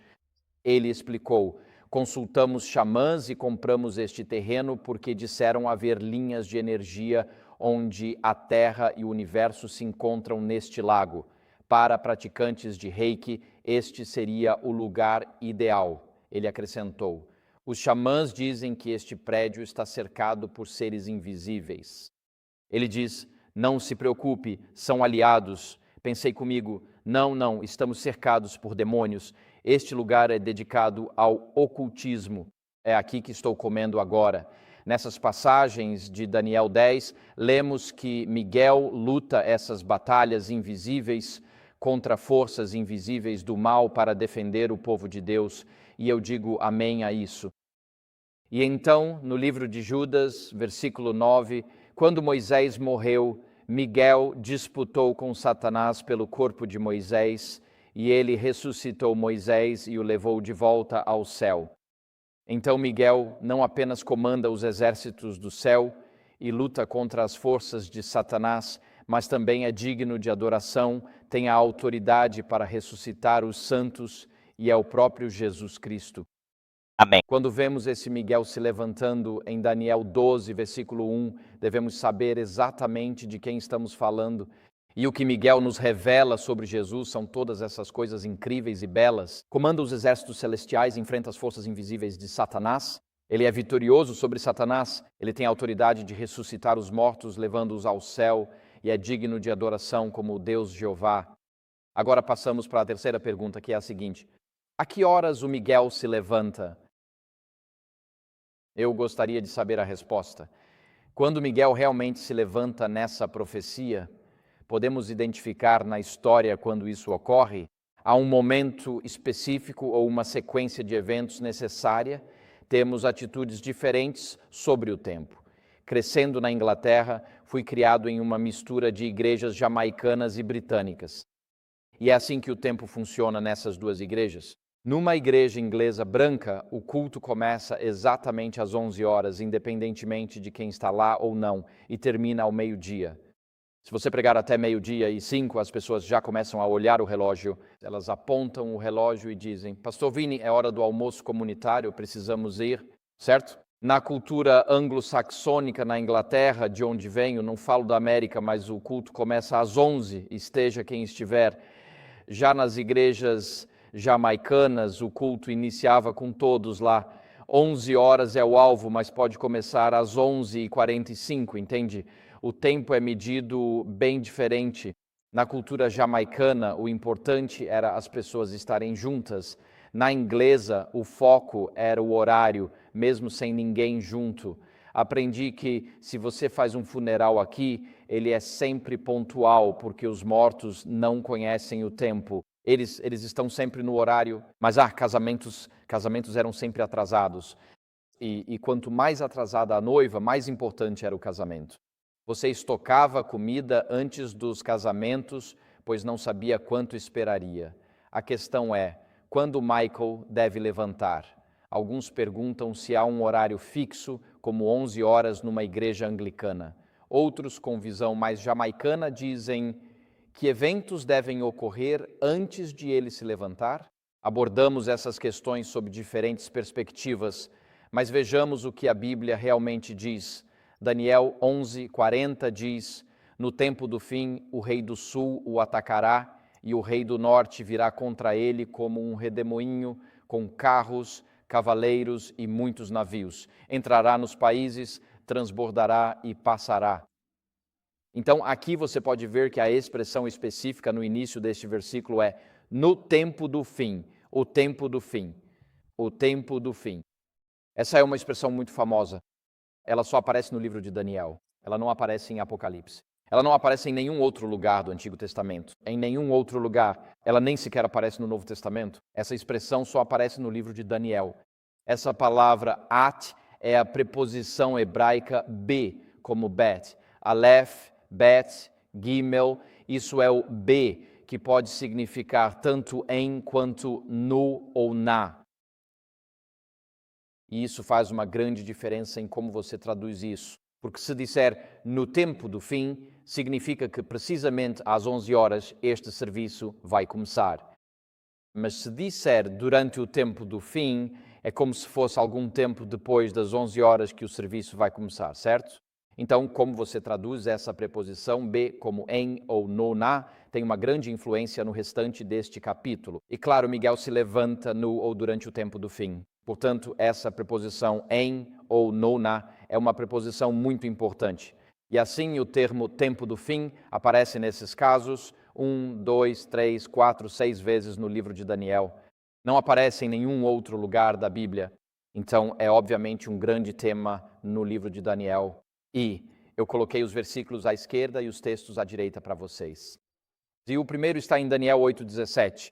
Ele explicou, consultamos xamãs e compramos este terreno porque disseram haver linhas de energia onde a Terra e o universo se encontram neste lago. Para praticantes de Reiki, este seria o lugar ideal, ele acrescentou. Os xamãs dizem que este prédio está cercado por seres invisíveis. Ele diz, não se preocupe, são aliados. Pensei comigo, não, estamos cercados por demônios. Este lugar é dedicado ao ocultismo. É aqui que estou comendo agora. Nessas passagens de Daniel 10, lemos que Miguel luta essas batalhas invisíveis contra forças invisíveis do mal para defender o povo de Deus, e eu digo amém a isso. E então, no livro de Judas, versículo 9, quando Moisés morreu, Miguel disputou com Satanás pelo corpo de Moisés, e ele ressuscitou Moisés e o levou de volta ao céu. Então Miguel não apenas comanda os exércitos do céu e luta contra as forças de Satanás, mas também é digno de adoração, tem a autoridade para ressuscitar os santos e é o próprio Jesus Cristo. Amém. Quando vemos esse Miguel se levantando em Daniel 12, versículo 1, devemos saber exatamente de quem estamos falando. E o que Miguel nos revela sobre Jesus são todas essas coisas incríveis e belas. Comanda os exércitos celestiais, enfrenta as forças invisíveis de Satanás. Ele é vitorioso sobre Satanás, ele tem a autoridade de ressuscitar os mortos, levando-os ao céu, e é digno de adoração como o Deus Jeová. Agora passamos para a terceira pergunta, que é a seguinte: a que horas o Miguel se levanta? Eu gostaria de saber a resposta. Quando Miguel realmente se levanta nessa profecia, podemos identificar na história quando isso ocorre? Há um momento específico ou uma sequência de eventos necessária? Temos atitudes diferentes sobre o tempo. Crescendo na Inglaterra, fui criado em uma mistura de igrejas jamaicanas e britânicas. E é assim que o tempo funciona nessas duas igrejas. Numa igreja inglesa branca, o culto começa exatamente às 11 horas, independentemente de quem está lá ou não, e termina ao meio-dia. Se você pregar até meio-dia e 5, as pessoas já começam a olhar o relógio, elas apontam o relógio e dizem, Pastor Vini, é hora do almoço comunitário, precisamos ir, certo? Na cultura anglo-saxônica na Inglaterra, de onde venho, não falo da América, mas o culto começa às 11, esteja quem estiver. Já nas igrejas jamaicanas, o culto iniciava com todos lá. 11 horas é o alvo, mas pode começar às 11h45, entende? O tempo é medido bem diferente. Na cultura jamaicana, o importante era as pessoas estarem juntas. Na inglesa, o foco era o horário, mesmo sem ninguém junto. Aprendi que se você faz um funeral aqui, ele é sempre pontual, porque os mortos não conhecem o tempo. Eles estão sempre no horário, mas casamentos eram sempre atrasados. E quanto mais atrasada a noiva, mais importante era o casamento. Você estocava comida antes dos casamentos, pois não sabia quanto esperaria. A questão é, quando Michael deve levantar? Alguns perguntam se há um horário fixo, como 11 horas numa igreja anglicana. Outros, com visão mais jamaicana, dizem que eventos devem ocorrer antes de ele se levantar. Abordamos essas questões sob diferentes perspectivas, mas vejamos o que a Bíblia realmente diz. Daniel 11:40 diz, no tempo do fim, o rei do sul o atacará e o rei do norte virá contra ele como um redemoinho com carros, cavaleiros e muitos navios. Entrará nos países, transbordará e passará. Então, aqui você pode ver que a expressão específica no início deste versículo é no tempo do fim, o tempo do fim, o tempo do fim. Essa é uma expressão muito famosa. Ela só aparece no livro de Daniel. Ela não aparece em Apocalipse. Ela não aparece em nenhum outro lugar do Antigo Testamento. Em nenhum outro lugar. Ela nem sequer aparece no Novo Testamento. Essa expressão só aparece no livro de Daniel. Essa palavra at é a preposição hebraica be, como bet. Aleph, bet, gimel, isso é o be, que pode significar tanto em quanto no ou na. E isso faz uma grande diferença em como você traduz isso. Porque se disser no tempo do fim, significa que precisamente às 11 horas este serviço vai começar. Mas se disser durante o tempo do fim, é como se fosse algum tempo depois das 11 horas que o serviço vai começar, certo? Então, como você traduz essa preposição B como em ou no na, tem uma grande influência no restante deste capítulo. E claro, Miguel se levanta no ou durante o tempo do fim. Portanto, essa preposição em ou no na é uma preposição muito importante. E assim o termo tempo do fim aparece nesses casos 1, 2, 3, 4, 6 vezes no livro de Daniel. Não aparece em nenhum outro lugar da Bíblia. Então, é obviamente um grande tema no livro de Daniel. E eu coloquei os versículos à esquerda e os textos à direita para vocês. E o primeiro está em Daniel 8,17.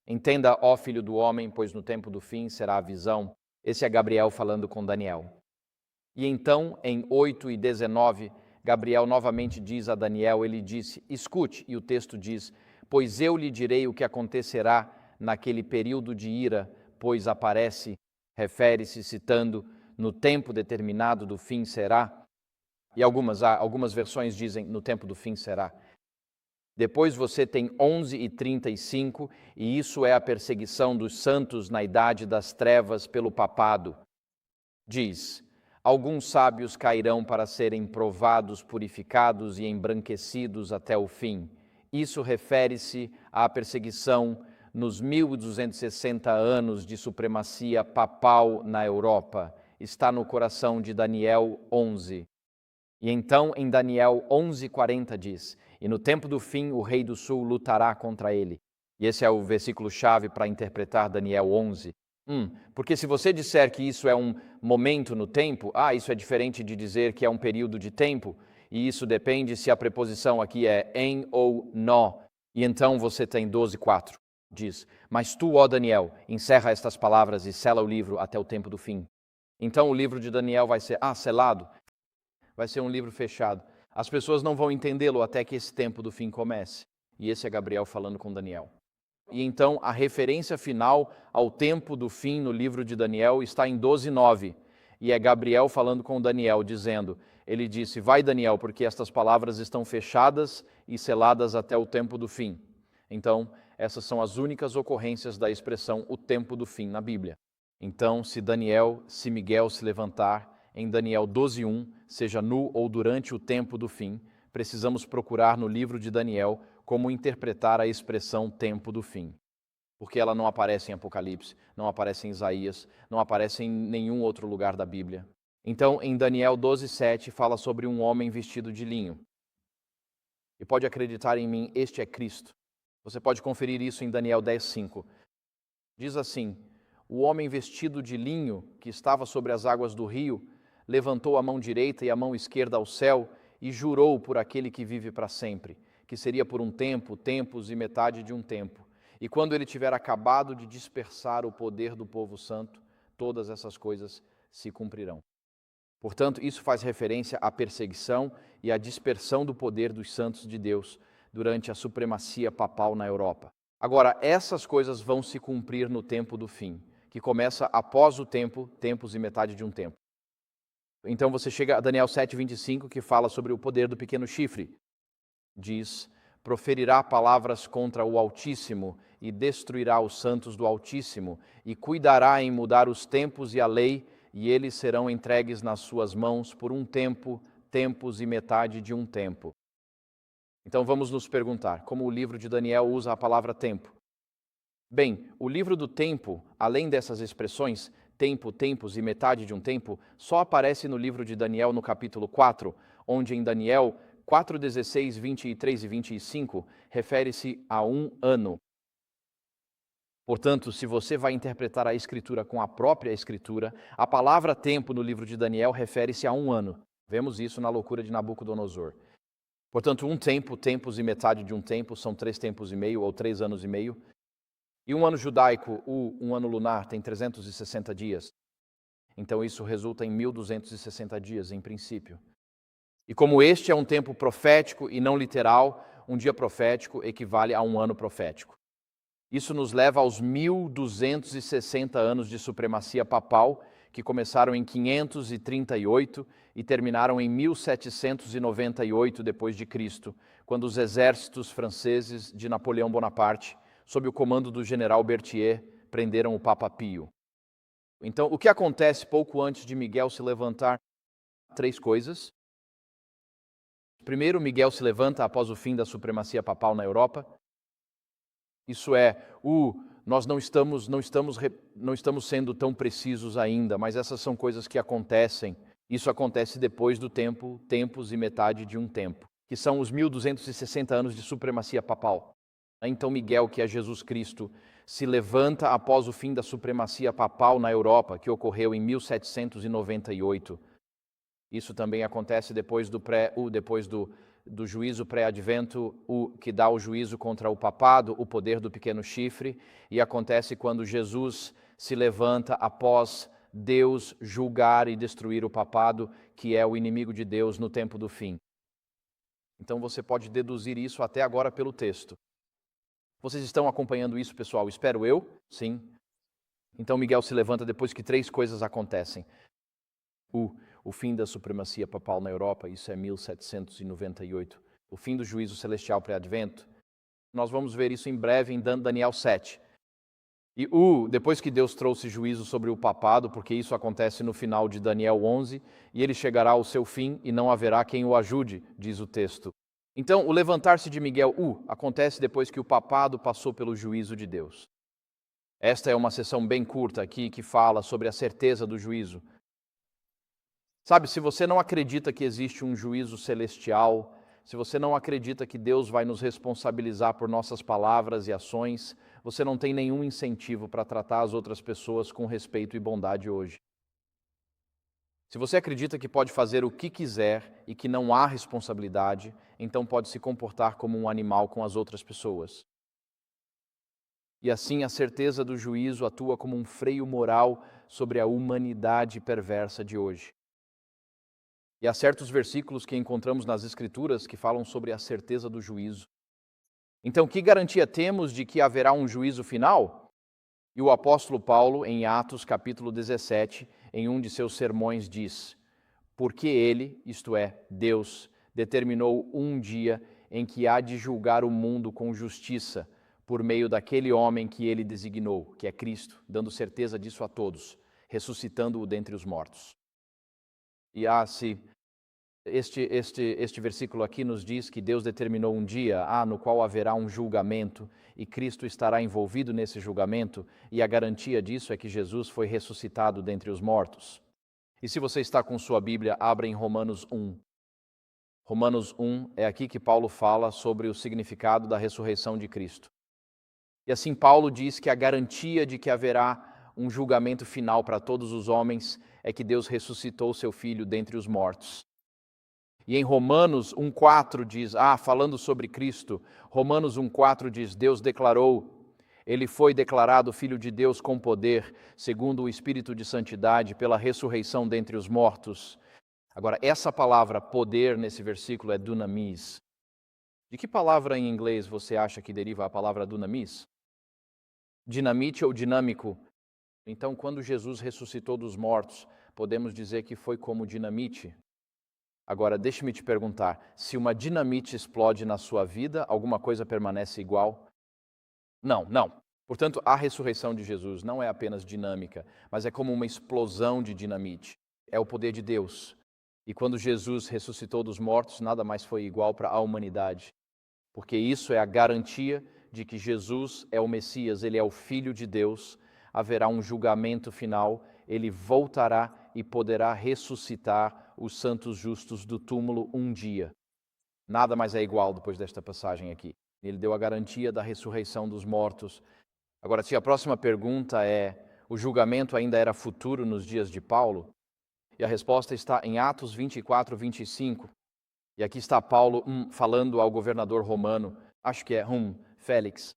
Entenda, ó filho do homem, pois no tempo do fim será a visão. Esse é Gabriel falando com Daniel. E então, em 8:19, Gabriel novamente diz a Daniel, ele disse, escute, e o texto diz, pois eu lhe direi o que acontecerá naquele período de ira, pois aparece, refere-se citando, no tempo determinado do fim será, e algumas versões dizem, no tempo do fim será. Depois você tem 11:35, e isso é a perseguição dos santos na idade das trevas pelo papado. Diz, alguns sábios cairão para serem provados, purificados e embranquecidos até o fim. Isso refere-se à perseguição nos 1260 anos de supremacia papal na Europa. Está no coração de Daniel 11. E então em Daniel 11:40 diz, e no tempo do fim o rei do sul lutará contra ele. E esse é o versículo-chave para interpretar Daniel 11. Porque se você disser que isso é um momento no tempo, isso é diferente de dizer que é um período de tempo, e isso depende se a preposição aqui é em ou no. E então você tem 12:4, diz, mas tu, ó Daniel, encerra estas palavras e sela o livro até o tempo do fim. Então o livro de Daniel vai ser, selado, vai ser um livro fechado. As pessoas não vão entendê-lo até que esse tempo do fim comece. E esse é Gabriel falando com Daniel. E então a referência final ao tempo do fim no livro de Daniel está em 12:9. E é Gabriel falando com Daniel, dizendo, ele disse, vai Daniel, porque estas palavras estão fechadas e seladas até o tempo do fim. Então, essas são as únicas ocorrências da expressão o tempo do fim na Bíblia. Então, se Miguel se levantar, em Daniel 12:1, seja no ou durante o tempo do fim, precisamos procurar no livro de Daniel como interpretar a expressão tempo do fim. Porque ela não aparece em Apocalipse, não aparece em Isaías, não aparece em nenhum outro lugar da Bíblia. Então, em Daniel 12:7, fala sobre um homem vestido de linho. E pode acreditar em mim, este é Cristo. Você pode conferir isso em Daniel 10:5. Diz assim, o homem vestido de linho, que estava sobre as águas do rio, levantou a mão direita e a mão esquerda ao céu e jurou por aquele que vive para sempre, que seria por um tempo, tempos e metade de um tempo. E quando ele tiver acabado de dispersar o poder do povo santo, todas essas coisas se cumprirão. Portanto, isso faz referência à perseguição e à dispersão do poder dos santos de Deus durante a supremacia papal na Europa. Agora, essas coisas vão se cumprir no tempo do fim, que começa após o tempo, tempos e metade de um tempo. Então você chega a Daniel 7:25, que fala sobre o poder do pequeno chifre. Diz, proferirá palavras contra o Altíssimo e destruirá os santos do Altíssimo e cuidará em mudar os tempos e a lei, e eles serão entregues nas suas mãos por um tempo, tempos e metade de um tempo. Então vamos nos perguntar, como o livro de Daniel usa a palavra tempo? Bem, o livro do tempo, além dessas expressões, tempo, tempos e metade de um tempo, só aparece no livro de Daniel no capítulo 4, onde em Daniel 4:16, 23 e 25, refere-se a um ano. Portanto, se você vai interpretar a Escritura com a própria Escritura, a palavra tempo no livro de Daniel refere-se a um ano. Vemos isso na loucura de Nabucodonosor. Portanto, um tempo, tempos e metade de um tempo, são 3 tempos e meio ou 3 anos e meio. E um ano judaico, um ano lunar, tem 360 dias. Então isso resulta em 1260 dias, em princípio. E como este é um tempo profético e não literal, um dia profético equivale a um ano profético. Isso nos leva aos 1260 anos de supremacia papal, que começaram em 538 e terminaram em 1798 depois de Cristo, quando os exércitos franceses de Napoleão Bonaparte, sob o comando do general Berthier, prenderam o Papa Pio. Então, o que acontece pouco antes de Miguel se levantar? 3 coisas. Primeiro, Miguel se levanta após o fim da supremacia papal na Europa. Isso é, nós não estamos sendo tão precisos ainda, mas essas são coisas que acontecem. Isso acontece depois do tempos e metade de um tempo, que são os 1260 anos de supremacia papal. Então Miguel, que é Jesus Cristo, se levanta após o fim da supremacia papal na Europa, que ocorreu em 1798. Isso também acontece depois do juízo pré-advento, que dá o juízo contra o papado, o poder do pequeno chifre, e acontece quando Jesus se levanta após Deus julgar e destruir o papado, que é o inimigo de Deus no tempo do fim. Então você pode deduzir isso até agora pelo texto. Vocês estão acompanhando isso, pessoal? Espero eu? Sim. Então Miguel se levanta depois que 3 coisas acontecem. O fim da supremacia papal na Europa, isso é 1798. O fim do juízo celestial pré-advento. Nós vamos ver isso em breve em Daniel 7. E depois que Deus trouxe juízo sobre o papado, porque isso acontece no final de Daniel 11, e ele chegará ao seu fim e não haverá quem o ajude, diz o texto. Então, o levantar-se de Miguel, acontece depois que o papado passou pelo juízo de Deus. Esta é uma sessão bem curta aqui que fala sobre a certeza do juízo. Sabe, se você não acredita que existe um juízo celestial, se você não acredita que Deus vai nos responsabilizar por nossas palavras e ações, você não tem nenhum incentivo para tratar as outras pessoas com respeito e bondade hoje. Se você acredita que pode fazer o que quiser e que não há responsabilidade, então pode se comportar como um animal com as outras pessoas. E assim a certeza do juízo atua como um freio moral sobre a humanidade perversa de hoje. E há certos versículos que encontramos nas Escrituras que falam sobre a certeza do juízo. Então, que garantia temos de que haverá um juízo final? E o apóstolo Paulo, em Atos capítulo 17, em um de seus sermões, diz: porque ele, isto é, Deus, determinou um dia em que há de julgar o mundo com justiça, por meio daquele homem que ele designou, que é Cristo, dando certeza disso a todos, ressuscitando-o dentre os mortos. E este versículo aqui nos diz que Deus determinou um dia no qual haverá um julgamento e Cristo estará envolvido nesse julgamento, e a garantia disso é que Jesus foi ressuscitado dentre os mortos. E se você está com sua Bíblia, abra em Romanos 1. Romanos 1 é aqui que Paulo fala sobre o significado da ressurreição de Cristo. E assim Paulo diz que a garantia de que haverá um julgamento final para todos os homens é que Deus ressuscitou seu Filho dentre os mortos. E em Romanos 1,4 diz, falando sobre Cristo, Romanos 1,4 diz, Deus declarou, ele foi declarado Filho de Deus com poder, segundo o Espírito de Santidade, pela ressurreição dentre os mortos. Agora, essa palavra poder nesse versículo é dunamis. De que palavra em inglês você acha que deriva a palavra dunamis? Dinamite ou dinâmico? Então, quando Jesus ressuscitou dos mortos, podemos dizer que foi como dinamite. Agora, deixe-me te perguntar, se uma dinamite explode na sua vida, alguma coisa permanece igual? Não. Portanto, a ressurreição de Jesus não é apenas dinâmica, mas é como uma explosão de dinamite. É o poder de Deus. E quando Jesus ressuscitou dos mortos, nada mais foi igual para a humanidade. Porque isso é a garantia de que Jesus é o Messias, ele é o Filho de Deus, haverá um julgamento final, ele voltará e poderá ressuscitar os santos justos do túmulo um dia. Nada mais é igual depois desta passagem aqui. Ele deu a garantia da ressurreição dos mortos. Agora, se a próxima pergunta é, o julgamento ainda era futuro nos dias de Paulo? E a resposta está em Atos 24, 25. E aqui está Paulo falando ao governador romano, acho que é Félix.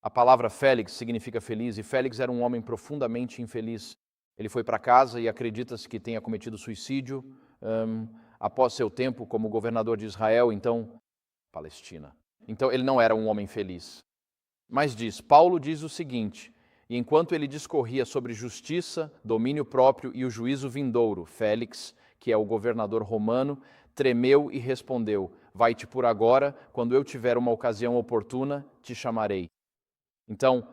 A palavra Félix significa feliz, e Félix era um homem profundamente infeliz. Ele foi para casa e acredita-se que tenha cometido suicídio após seu tempo como governador de Israel, então, Palestina. Então ele não era um homem feliz. Mas Paulo diz o seguinte: e enquanto ele discorria sobre justiça, domínio próprio e o juízo vindouro, Félix, que é o governador romano, tremeu e respondeu: vai-te por agora, quando eu tiver uma ocasião oportuna, te chamarei. Então,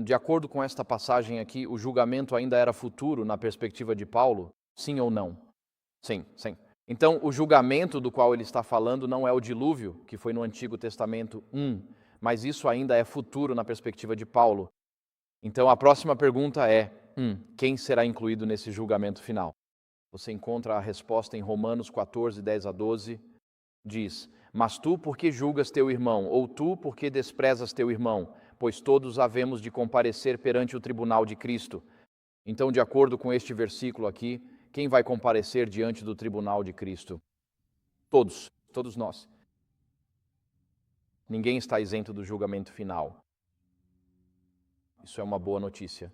de acordo com esta passagem aqui, o julgamento ainda era futuro na perspectiva de Paulo? Sim ou não? Sim, sim. Então, o julgamento do qual ele está falando não é o dilúvio, que foi no Antigo Testamento, mas isso ainda é futuro na perspectiva de Paulo. Então, a próxima pergunta é: quem será incluído nesse julgamento final? Você encontra a resposta em Romanos 14, 10 a 12, diz: mas tu, por que julgas teu irmão? Ou tu, por que desprezas teu irmão? Pois todos havemos de comparecer perante o tribunal de Cristo. Então, de acordo com este versículo aqui, quem vai comparecer diante do tribunal de Cristo? Todos nós. Ninguém está isento do julgamento final. Isso é uma boa notícia.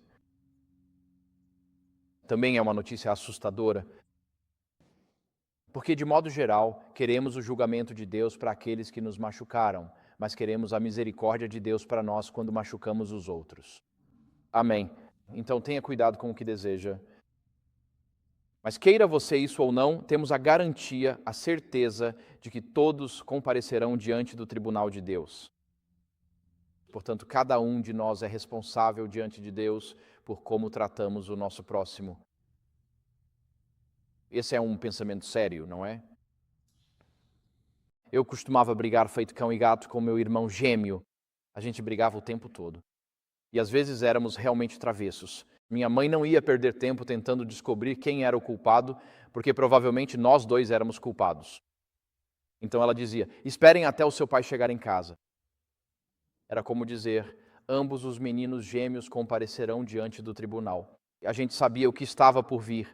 Também é uma notícia assustadora, porque, de modo geral, queremos o julgamento de Deus para aqueles que nos machucaram, mas queremos a misericórdia de Deus para nós quando machucamos os outros. Amém. Então tenha cuidado com o que deseja. Mas queira você isso ou não, temos a garantia, a certeza de que todos comparecerão diante do tribunal de Deus. Portanto, cada um de nós é responsável diante de Deus por como tratamos o nosso próximo. Esse é um pensamento sério, não é? Eu costumava brigar feito cão e gato com meu irmão gêmeo. A gente brigava o tempo todo. E às vezes éramos realmente travessos. Minha mãe não ia perder tempo tentando descobrir quem era o culpado, porque provavelmente nós dois éramos culpados. Então ela dizia: esperem até o seu pai chegar em casa. Era como dizer: ambos os meninos gêmeos comparecerão diante do tribunal. A gente sabia o que estava por vir.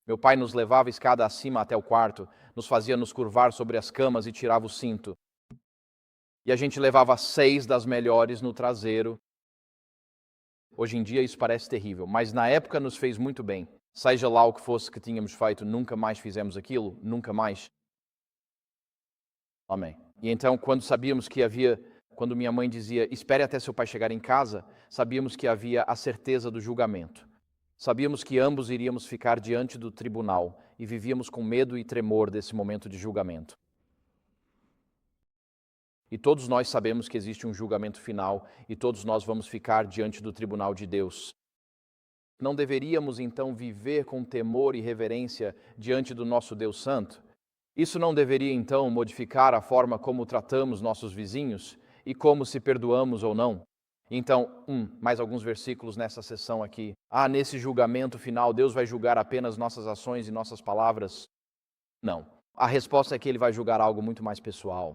Meu pai nos levava escada acima até o quarto, nos fazia nos curvar sobre as camas e tirava o cinto. E a gente levava 6 das melhores no traseiro. Hoje em dia isso parece terrível, mas na época nos fez muito bem. Seja lá o que fosse que tínhamos feito, nunca mais fizemos aquilo, nunca mais. Amém. E então, quando minha mãe dizia, espere até seu pai chegar em casa, sabíamos que havia a certeza do julgamento. Sabíamos que ambos iríamos ficar diante do tribunal e vivíamos com medo e tremor desse momento de julgamento. E todos nós sabemos que existe um julgamento final e todos nós vamos ficar diante do tribunal de Deus. Não deveríamos então viver com temor e reverência diante do nosso Deus Santo? Isso não deveria então modificar a forma como tratamos nossos vizinhos e como se perdoamos ou não? Então, mais alguns versículos nessa sessão aqui. Nesse julgamento final, Deus vai julgar apenas nossas ações e nossas palavras? Não. A resposta é que Ele vai julgar algo muito mais pessoal.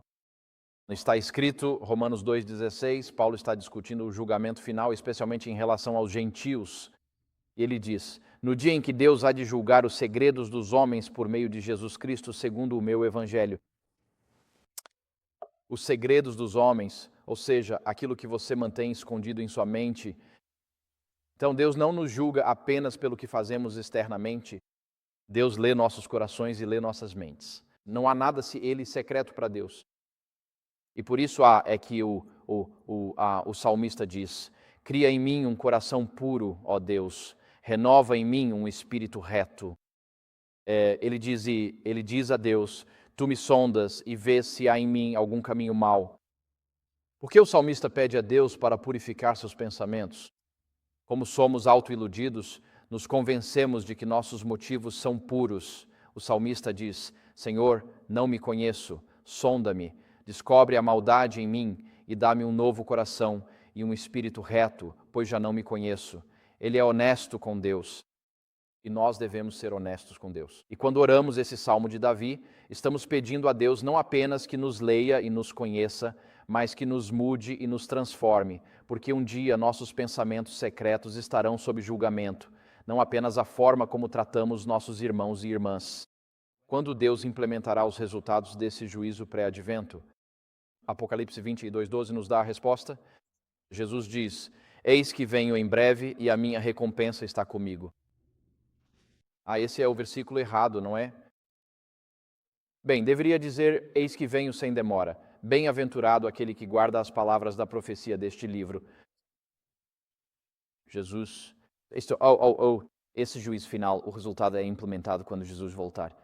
Está escrito, Romanos 2,16, Paulo está discutindo o julgamento final, especialmente em relação aos gentios. Ele diz: no dia em que Deus há de julgar os segredos dos homens por meio de Jesus Cristo, segundo o meu evangelho. Os segredos dos homens, ou seja, aquilo que você mantém escondido em sua mente. Então Deus não nos julga apenas pelo que fazemos externamente. Deus lê nossos corações e lê nossas mentes. Não há nada secreto para Deus. E por isso é que o salmista diz: cria em mim um coração puro, ó Deus, renova em mim um espírito reto. Ele diz a Deus: tu me sondas e vês se há em mim algum caminho mau. Por que o salmista pede a Deus para purificar seus pensamentos? Como somos autoiludidos, nos convencemos de que nossos motivos são puros. O salmista diz: Senhor, não me conheço, sonda-me, descobre a maldade em mim e dá-me um novo coração e um espírito reto, pois já não me conheço. Ele é honesto com Deus. E nós devemos ser honestos com Deus. E quando oramos esse salmo de Davi, estamos pedindo a Deus não apenas que nos leia e nos conheça, mas que nos mude e nos transforme, porque um dia nossos pensamentos secretos estarão sob julgamento, não apenas a forma como tratamos nossos irmãos e irmãs. Quando Deus implementará os resultados desse juízo pré-advento? Apocalipse 22:12 nos dá a resposta. Jesus diz: eis que venho em breve e a minha recompensa está comigo. Esse é o versículo errado, não é? Bem, deveria dizer: eis que venho sem demora. Bem-aventurado aquele que guarda as palavras da profecia deste livro. Jesus, esse juízo final, o resultado é implementado quando Jesus voltar.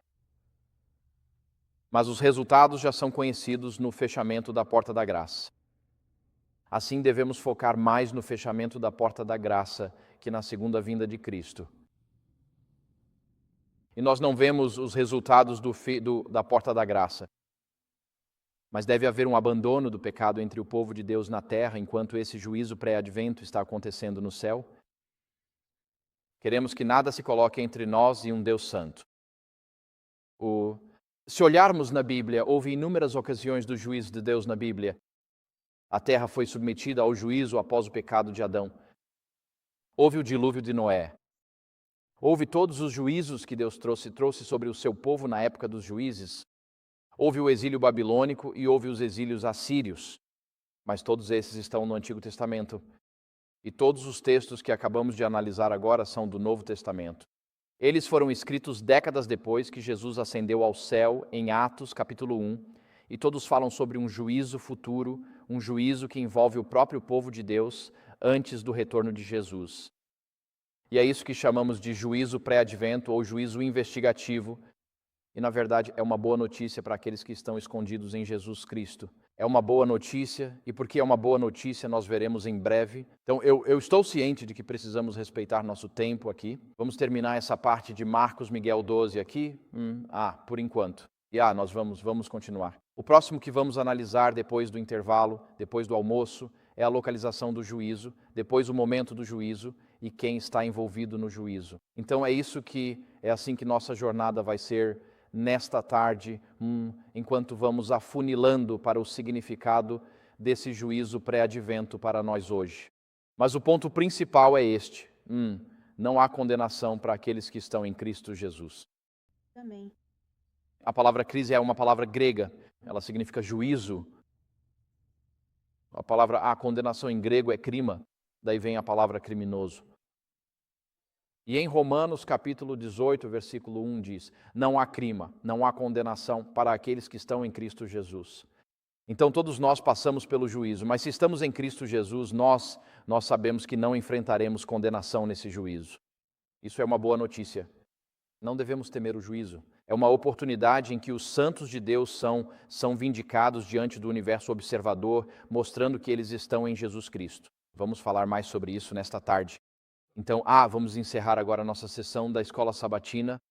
Mas os resultados já são conhecidos no fechamento da porta da graça. Assim devemos focar mais no fechamento da porta da graça que na segunda vinda de Cristo. E nós não vemos os resultados da porta da graça. Mas deve haver um abandono do pecado entre o povo de Deus na terra, enquanto esse juízo pré-advento está acontecendo no céu. Queremos que nada se coloque entre nós e um Deus santo. Se olharmos na Bíblia, houve inúmeras ocasiões do juízo de Deus na Bíblia. A terra foi submetida ao juízo após o pecado de Adão. Houve o dilúvio de Noé. Houve todos os juízos que Deus trouxe sobre o seu povo na época dos juízes. Houve o exílio babilônico e houve os exílios assírios. Mas todos esses estão no Antigo Testamento. E todos os textos que acabamos de analisar agora são do Novo Testamento. Eles foram escritos décadas depois que Jesus ascendeu ao céu, em Atos, capítulo 1, e todos falam sobre um juízo futuro, um juízo que envolve o próprio povo de Deus antes do retorno de Jesus. E é isso que chamamos de juízo pré-advento ou juízo investigativo. E, na verdade, é uma boa notícia para aqueles que estão escondidos em Jesus Cristo. É uma boa notícia, e porque é uma boa notícia, nós veremos em breve. Então, eu estou ciente de que precisamos respeitar nosso tempo aqui. Vamos terminar essa parte de Marcos Miguel 12 aqui? Por enquanto. E nós vamos continuar. O próximo que vamos analisar depois do intervalo, depois do almoço, é a localização do juízo, depois o momento do juízo e quem está envolvido no juízo. Então, é assim que nossa jornada vai ser nesta tarde, enquanto vamos afunilando para o significado desse juízo pré-advento para nós hoje. Mas o ponto principal é este: não há condenação para aqueles que estão em Cristo Jesus. Amém. A palavra crise é uma palavra grega, ela significa juízo. A condenação em grego é crima, daí vem a palavra criminoso. E em Romanos capítulo 18, versículo 1 diz: não há crima, não há condenação para aqueles que estão em Cristo Jesus. Então todos nós passamos pelo juízo, mas se estamos em Cristo Jesus, nós sabemos que não enfrentaremos condenação nesse juízo. Isso é uma boa notícia. Não devemos temer o juízo. É uma oportunidade em que os santos de Deus são vindicados diante do universo observador, mostrando que eles estão em Jesus Cristo. Vamos falar mais sobre isso nesta tarde. Então, vamos encerrar agora a nossa sessão da Escola Sabatina.